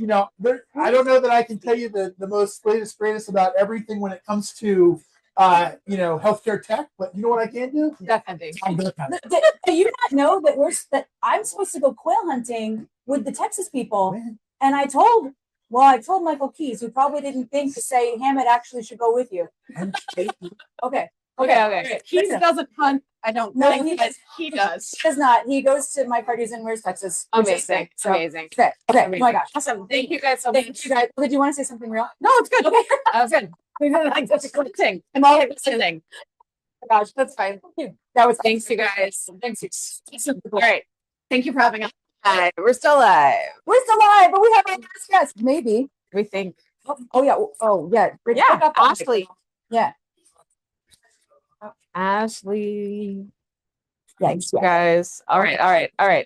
[SPEAKER 7] I don't know that I can tell you the most greatest about everything when it comes to healthcare tech, but you know what I can do?
[SPEAKER 1] Duck hunting.
[SPEAKER 7] I'm duck hunting.
[SPEAKER 2] Do you not know that I'm supposed to go quail hunting with the Texas people? And I told Michael Keys, who probably didn't think to say Hamad actually should go with you. Okay.
[SPEAKER 6] He doesn't hunt. I don't
[SPEAKER 2] No,
[SPEAKER 6] think
[SPEAKER 2] he
[SPEAKER 6] that
[SPEAKER 2] does.
[SPEAKER 6] he does.
[SPEAKER 2] He does not. He goes to my parties in Where's Texas. which is
[SPEAKER 1] Amazing.
[SPEAKER 2] sick. So,
[SPEAKER 1] Amazing.
[SPEAKER 2] okay. Oh my gosh.
[SPEAKER 1] Awesome. Thank you guys so
[SPEAKER 2] Thank
[SPEAKER 1] much.
[SPEAKER 2] you guys. Did you want to say something real?
[SPEAKER 6] No, it's good.
[SPEAKER 2] Okay.
[SPEAKER 1] That was good. We really like this clicking. I'm all listening.
[SPEAKER 2] Oh my gosh,
[SPEAKER 1] That's fine.
[SPEAKER 2] that was
[SPEAKER 1] Thanks, you guys. Thanks. All right. Thank you for having us. We're still live.
[SPEAKER 2] We're still live, but we have our first guest. Maybe.
[SPEAKER 1] We think.
[SPEAKER 2] Oh yeah. Oh yeah. Pick
[SPEAKER 1] Yeah,
[SPEAKER 2] up on it.
[SPEAKER 1] Ashley.
[SPEAKER 2] Yeah.
[SPEAKER 1] Ashley.
[SPEAKER 2] Thanks.
[SPEAKER 1] You guys. All right. I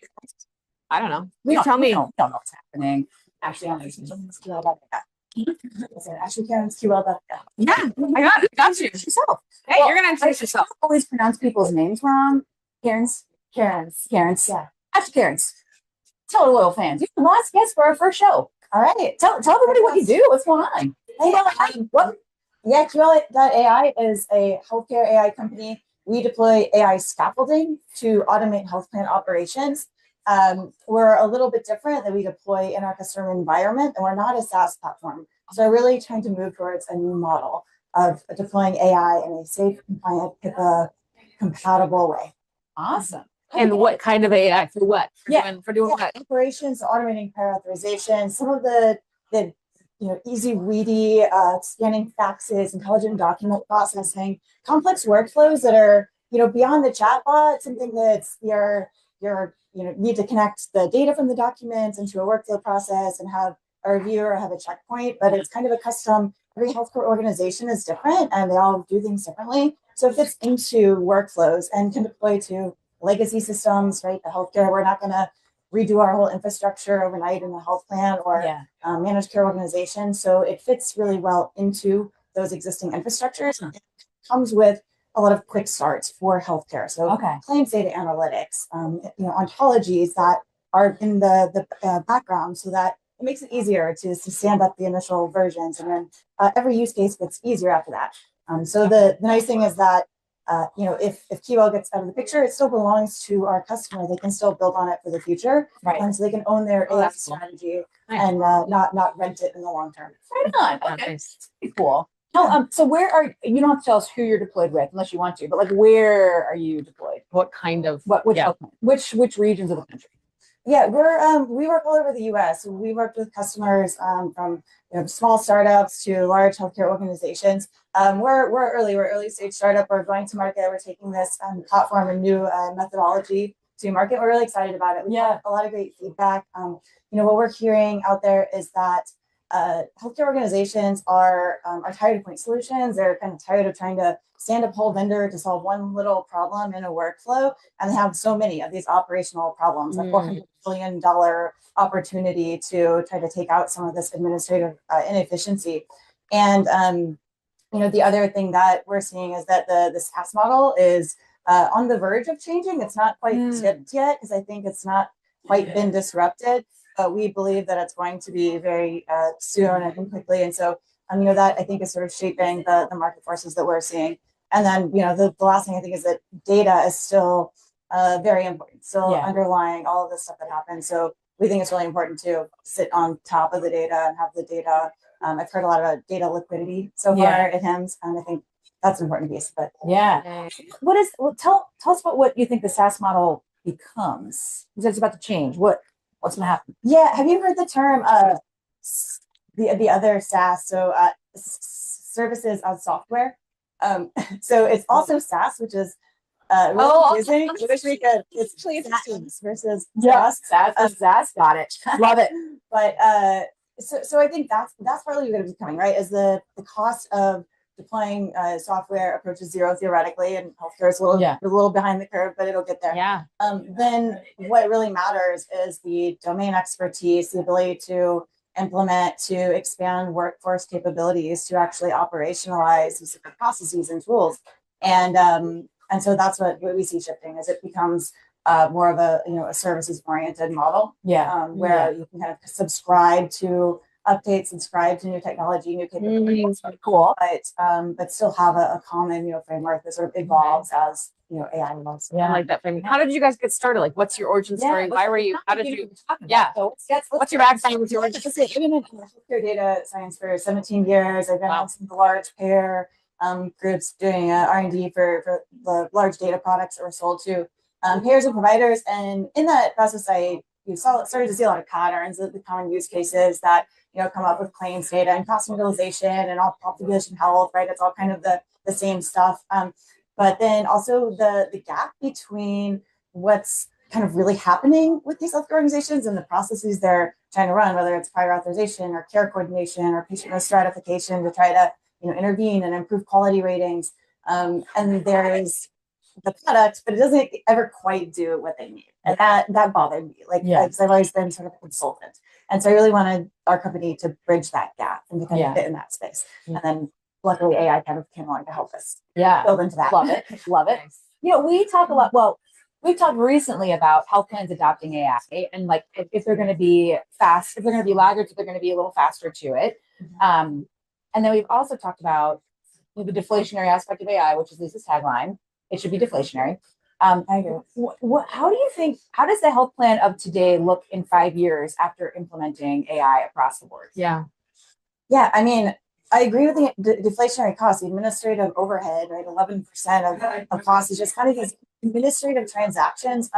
[SPEAKER 1] don't know.
[SPEAKER 2] We
[SPEAKER 1] You tell me.
[SPEAKER 2] don't know what's happening. Ashley, I'm Ashley Cairns, keywell.ai.
[SPEAKER 1] Yeah, I got you.
[SPEAKER 2] Yourself.
[SPEAKER 1] Hey, you're gonna introduce yourself.
[SPEAKER 2] I always pronounce people's names wrong. Cairns. Yeah. Ashley Cairns. Tell our loyal fans, you're the last guest for our first show. All right. Tell everybody what you do. What's going on?
[SPEAKER 8] Yeah, keywell.ai is a healthcare AI company. We deploy AI scaffolding to automate health plan operations. We're a little bit different that we deploy in our customer environment, and we're not a SaaS platform. So we're really trying to move towards a new model of deploying AI in a safe, compliant, HIPAA compatible way.
[SPEAKER 2] Awesome.
[SPEAKER 1] And what kind of AI for what? For doing
[SPEAKER 8] Yeah,
[SPEAKER 1] what?
[SPEAKER 8] operations, automating prior authorization, some of the easy ready scanning faxes, intelligent document processing, complex workflows that are beyond the chatbot, something that's you're need to connect the data from the documents into a workflow process and have a reviewer have a checkpoint, but it's kind of a custom. Every healthcare organization is different and they all do things differently. So it fits into workflows and can deploy to legacy systems, right? The healthcare, we're not going to redo our whole infrastructure overnight in a health plan or managed care organization. So it fits really well into those existing infrastructures. It comes with a lot of quick starts for healthcare. So claims data analytics, ontologies that are in the background so that it makes it easier to stand up the initial versions. And then every use case gets easier after that. So the nice thing is that if Keywell gets out of the picture, it still belongs to our customer. They can still build on it for the future,
[SPEAKER 2] Right.
[SPEAKER 8] and so they can own their AI
[SPEAKER 1] that's cool.
[SPEAKER 8] strategy
[SPEAKER 1] Nice.
[SPEAKER 8] and not rent it in the long term.
[SPEAKER 2] Right on.
[SPEAKER 1] Yeah,
[SPEAKER 2] Okay.
[SPEAKER 1] nice.
[SPEAKER 2] Pretty cool. So where are you don't have to tell us who you're deployed with unless you want to, but like where are you deployed?
[SPEAKER 1] What kind of
[SPEAKER 2] Which
[SPEAKER 1] yeah.
[SPEAKER 2] which regions of the country?
[SPEAKER 8] Yeah, we work all over the U.S. We worked with customers from small startups to large healthcare organizations. We're early stage startup. We're going to market. We're taking this platform and new methodology to market. We're really excited about it. We have a lot of great feedback. What we're hearing out there is that healthcare organizations are tired of point solutions. They're kind of tired of trying to stand up whole vendor to solve one little problem in a workflow, and they have so many of these operational problems, like $400 billion opportunity to try to take out some of this administrative inefficiency. And the other thing that we're seeing is that the SaaS model is on the verge of changing. It's not quite tipped yet because I think it's not quite been disrupted, but we believe that it's going to be very soon and quickly. And so, that I think is sort of shaping the market forces that we're seeing. And then, the last thing I think is that data is still very important, still underlying all of the stuff that happens. So we think it's really important to sit on top of the data and have the data. I've heard a lot about data liquidity so far at HIMSS, and I think that's an important piece. But
[SPEAKER 2] Tell us about what you think the SaaS model becomes. Because it's about to change. What's going to happen?
[SPEAKER 8] Yeah, have you heard the term the other SaaS? So services as software. So it's also SaaS, which is really confusing. I wish we could. It's SaaS versus SaaS.
[SPEAKER 2] SaaS. Got it. Love it.
[SPEAKER 8] But so I think that's partly going to be coming, right? Is the cost of deploying software approaches zero theoretically, and healthcare is a little behind the curve, but it'll get there.
[SPEAKER 1] Yeah.
[SPEAKER 8] Then what really matters is the domain expertise, the ability to implement, to expand workforce capabilities, to actually operationalize these different processes and tools. And so that's what we see shifting, as it becomes more of a services oriented model. Where you can kind of subscribe to updates, subscribe to new technology, new capabilities.
[SPEAKER 2] Cool.
[SPEAKER 8] But still have a common framework that sort of evolves as AI evolves.
[SPEAKER 1] I like that framing. How did you guys get started? Like, what's your origin story? Why were you? How did you? Yeah.
[SPEAKER 8] So
[SPEAKER 1] What's your background with your origin?
[SPEAKER 8] I've been in healthcare data science for 17 years. I've been on some of the large payer groups doing R&D for the large data products that were sold to payers and providers. And in that process, started to see a lot of patterns of the common use cases that come up with claims data and cost utilization and all population health, right? It's all kind of the same stuff. But then also the gap between what's kind of really happening with these healthcare organizations and the processes they're trying to run, whether it's prior authorization or care coordination or patient risk stratification to try to intervene and improve quality ratings. And there is the product, but it doesn't ever quite do what they need. And that bothered me. Because I've always been sort of a consultant. And so I really wanted our company to bridge that gap and to kind of fit in that space. And then luckily AI kind of came along to help us build into that.
[SPEAKER 2] Love it. Love it. We talk a lot, we've talked recently about health plans adopting AI and like if they're going to be fast, if they're going to be laggards, if they're going to be a little faster to it. And then we've also talked about the deflationary aspect of AI, which is Lisa's tagline. It should be deflationary. I agree. How does the health plan of today look in 5 years after implementing AI across the board?
[SPEAKER 8] Yeah, I mean, I agree with the deflationary costs, the administrative overhead, right? 11% of costs is just kind of these administrative transactions.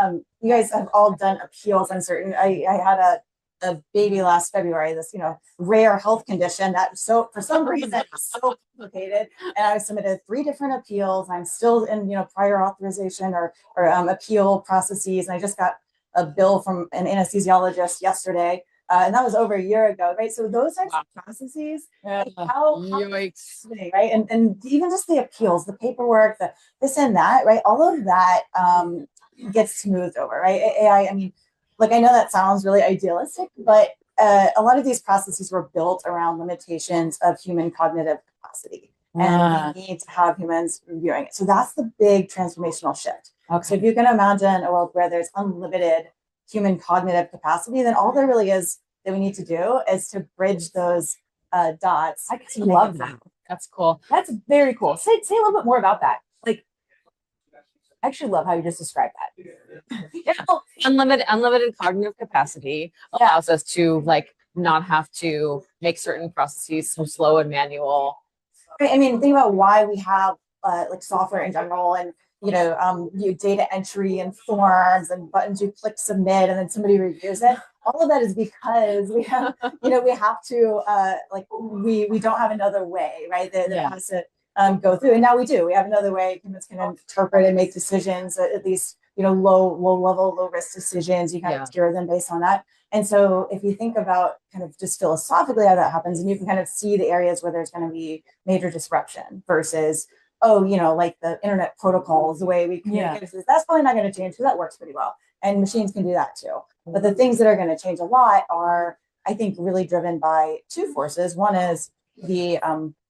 [SPEAKER 8] You guys have all done appeals on certain. I had a baby last February, this rare health condition that for some reason is so complicated, and I submitted 3 different appeals. I'm still in prior authorization or appeal processes, and I just got a bill from an anesthesiologist yesterday, and that was over a year ago, right? So those types of processes,
[SPEAKER 1] Yikes.
[SPEAKER 8] right? And even just the appeals, the paperwork, the this and that, right? All of that gets smoothed over, right? AI, I mean, I know that sounds really idealistic, but a lot of these processes were built around limitations of human cognitive capacity. And we need to have humans reviewing it. So that's the big transformational shift. Okay. So if you can imagine a world where there's unlimited human cognitive capacity, then all there really is that we need to do is to bridge those dots.
[SPEAKER 2] I love that.
[SPEAKER 1] That's cool.
[SPEAKER 2] That's very cool. Say a little bit more about that. I actually love how you just described that.
[SPEAKER 1] Yeah. Unlimited cognitive capacity allows us to like not have to make certain processes so slow and manual.
[SPEAKER 8] Right. I mean, think about why we have like software in general, and you data entry and forms and buttons you click submit and then somebody reviews it. All of that is because we have, we have to like we don't have another way, right? That has to go through, and now we do. We have another way. Humans can interpret and make decisions, at least low level, low risk decisions. You kind of steer them based on that. And so if you think about kind of just philosophically how that happens, and you can kind of see the areas where there's going to be major disruption versus, like the internet protocols, the way we communicate, that's probably not going to change because that works pretty well. And machines can do that too. But the things that are going to change a lot are, I think, really driven by two forces. One is the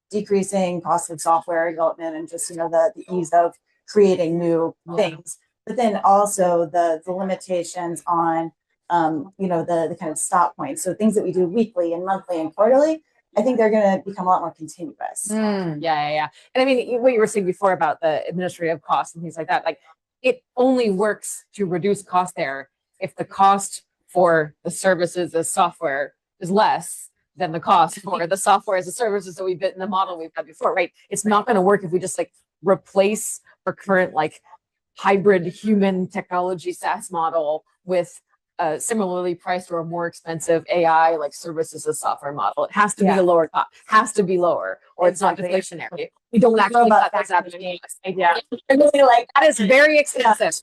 [SPEAKER 8] decreasing cost of software development and just, the ease of creating new things. But then also the limitations on the kind of stop points. So things that we do weekly and monthly and quarterly, I think they're going to become a lot more continuous.
[SPEAKER 1] Yeah. And I mean, what you were saying before about the administrative costs and things like that, like it only works to reduce cost there if the cost for the services as software is less than the cost for the software as a services that we've been in the model we've had before, right? It's not going to work if we just like replace our current like hybrid human technology SaaS model with similarly priced or more expensive AI like services as software model. It has to be a lower cost, has to be lower, or it's not deflationary. We don't actually cut this out of the idea. Like that is very expensive.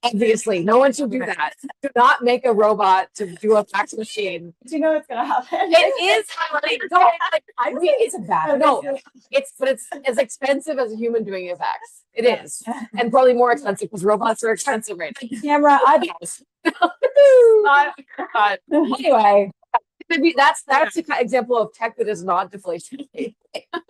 [SPEAKER 1] Obviously, no one should do that. Do not make a robot to do a fax machine.
[SPEAKER 8] Do you know what's gonna happen?
[SPEAKER 1] It is happening. I think it's a bad. No, it's as expensive as a human doing a fax. It is, and probably more expensive because robots are expensive right now.
[SPEAKER 2] Camera eyeballs.
[SPEAKER 1] Anyway, that's the example of tech that is not deflationary.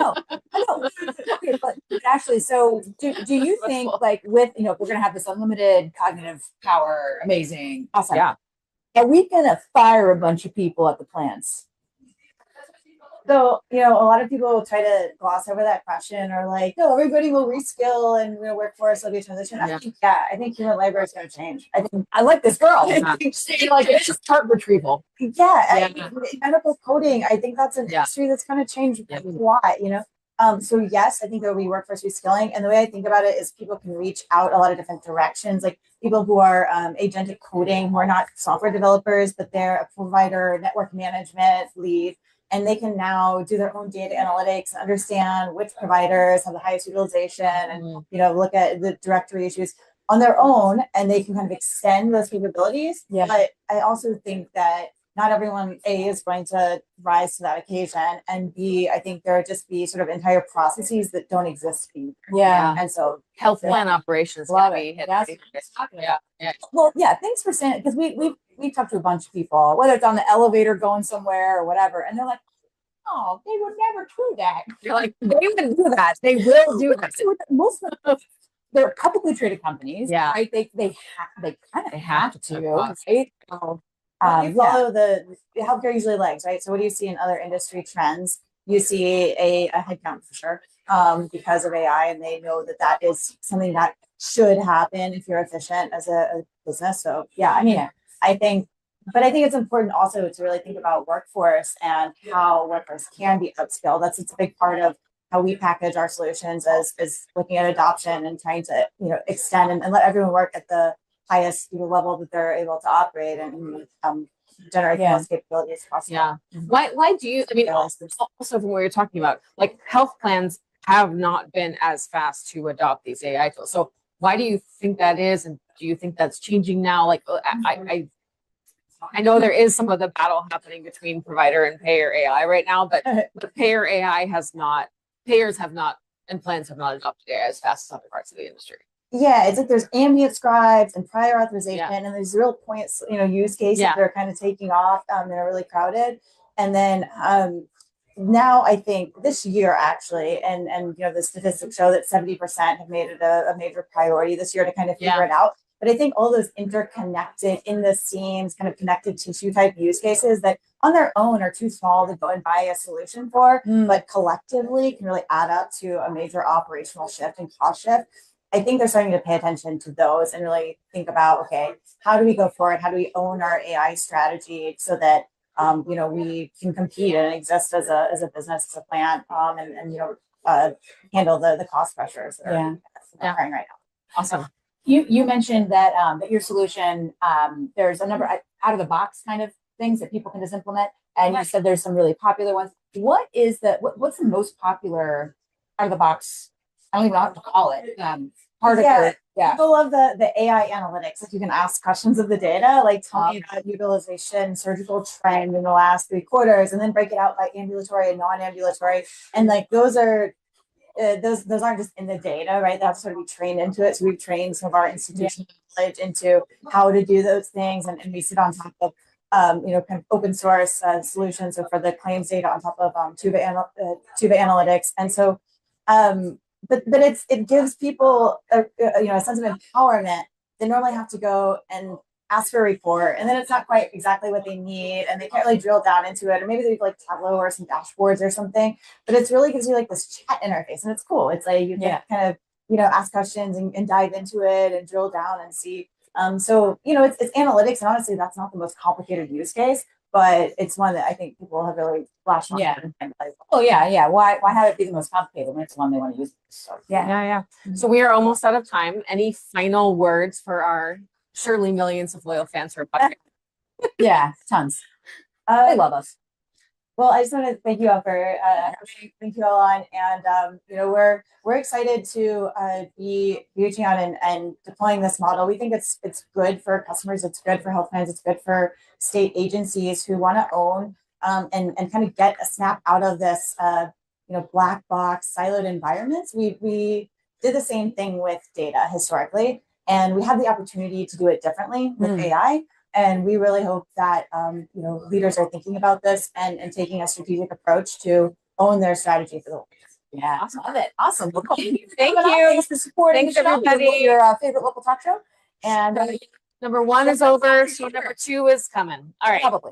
[SPEAKER 2] Okay, but actually, so do you think like with if we're gonna have this unlimited cognitive power, amazing, awesome, are we gonna fire a bunch of people at the plants?
[SPEAKER 8] So, a lot of people will try to gloss over that question or like, no, everybody will reskill and workforce will be a transition. I think human labor is going to change.
[SPEAKER 2] I like this girl.
[SPEAKER 1] Like it's just part retrieval.
[SPEAKER 8] Medical coding, I think that's an industry that's going to change a lot, So yes, I think there will be workforce reskilling. And the way I think about it is people can reach out a lot of different directions, like people who are agentic coding, who are not software developers, but they're a provider, network management lead. And they can now do their own data analytics, understand which providers have the highest utilization, and look at the directory issues on their own, and they can kind of extend those capabilities. But I also think that not everyone is going to rise to that occasion, and B, I think there would just be sort of entire processes that don't exist either. And so
[SPEAKER 1] health plan operations can be hit.
[SPEAKER 2] Well, thanks for saying it, because we talked to a bunch of people, whether it's on the elevator going somewhere or whatever, and they're like, oh, they would never do that.
[SPEAKER 1] You're like, they would do that. They will do that.
[SPEAKER 2] Most of them, they're publicly traded companies. Right? They kind of have to, right?
[SPEAKER 8] You follow the healthcare usually lags, right? So what do you see in other industry trends? You see a headcount for sure because of AI, and they know that is something that should happen if you're efficient as a business. So I think it's important also to really think about workforce and how workforce can be upskilled. It's a big part of how we package our solutions as looking at adoption and trying to extend and let everyone work at the highest level that they're able to operate and generate the most capabilities possible.
[SPEAKER 1] Why do you? I mean, also from what you're talking about, like health plans have not been as fast to adopt these AI tools. So why do you think that is, and do you think that's changing now? Like I know there is some of the battle happening between provider and payer AI right now, but payer AI payers have not, and plans have not adopted AI as fast as other parts of the industry.
[SPEAKER 8] Yeah, it's like there's ambient scribes and prior authorization, and there's real points, use cases that are kind of taking off and are really crowded. And then now I think this year actually, and the statistics show that 70% have made it a major priority this year to kind of figure it out. But I think all those interconnected in the seams, kind of connected tissue type use cases that on their own are too small to go and buy a solution for, but collectively can really add up to a major operational shift and cost shift. I think they're starting to pay attention to those and really think about, okay, how do we go forward? How do we own our AI strategy so that we can compete and exist as a business, as a plant, and handle the cost pressures that are occurring right now.
[SPEAKER 1] Awesome.
[SPEAKER 2] You mentioned that that your solution, there's a number out of the box kind of things that people can just implement, and you said there's some really popular ones. What's the most popular out of the box? I don't even know what to call it. Part of your
[SPEAKER 8] People love the AI analytics. Like you can ask questions of the data, like tell me about utilization, surgical trend in the last 3 quarters, and then break it out by ambulatory and non-ambulatory. And like those are those aren't just in the data, right? They have to sort of be trained into it. So we've trained some of our institutional knowledge into how to do those things, and we sit on top of kind of open source solutions. So for the claims data on top of Tuba Analytics, and so but it gives people a sense of empowerment. They normally have to go and ask for a report, and then it's not quite exactly what they need, and they can't really drill down into it, or maybe they like Tableau or some dashboards or something. But it's really gives you like this chat interface, and it's cool. It's like you can kind of ask questions and dive into it and drill down and see. So it's analytics, and honestly, that's not the most complicated use case, but it's one that I think people have really flashed on.
[SPEAKER 2] Why have it be the most complicated when it's the one they want to use? So
[SPEAKER 1] So we are almost out of time. Any final words for our surely millions of loyal fans for podcast?
[SPEAKER 2] Tons. They love us.
[SPEAKER 8] Well, I just want to thank you all for thank you all on, and we're excited to be reaching out and deploying this model. We think it's good for customers, it's good for health plans, it's good for state agencies who want to own and kind of get a snap out of this black box siloed environments. We did the same thing with data historically, and we have the opportunity to do it differently with AI. And we really hope that leaders are thinking about this and taking a strategic approach to own their strategy for the long term.
[SPEAKER 1] Awesome. Love it. Awesome. Well, thank you.
[SPEAKER 2] Thanks for supporting
[SPEAKER 1] Thanks, everybody.
[SPEAKER 2] your favorite local talk show. And
[SPEAKER 1] number 1 is over, so number 2 is coming. All right.
[SPEAKER 2] Probably.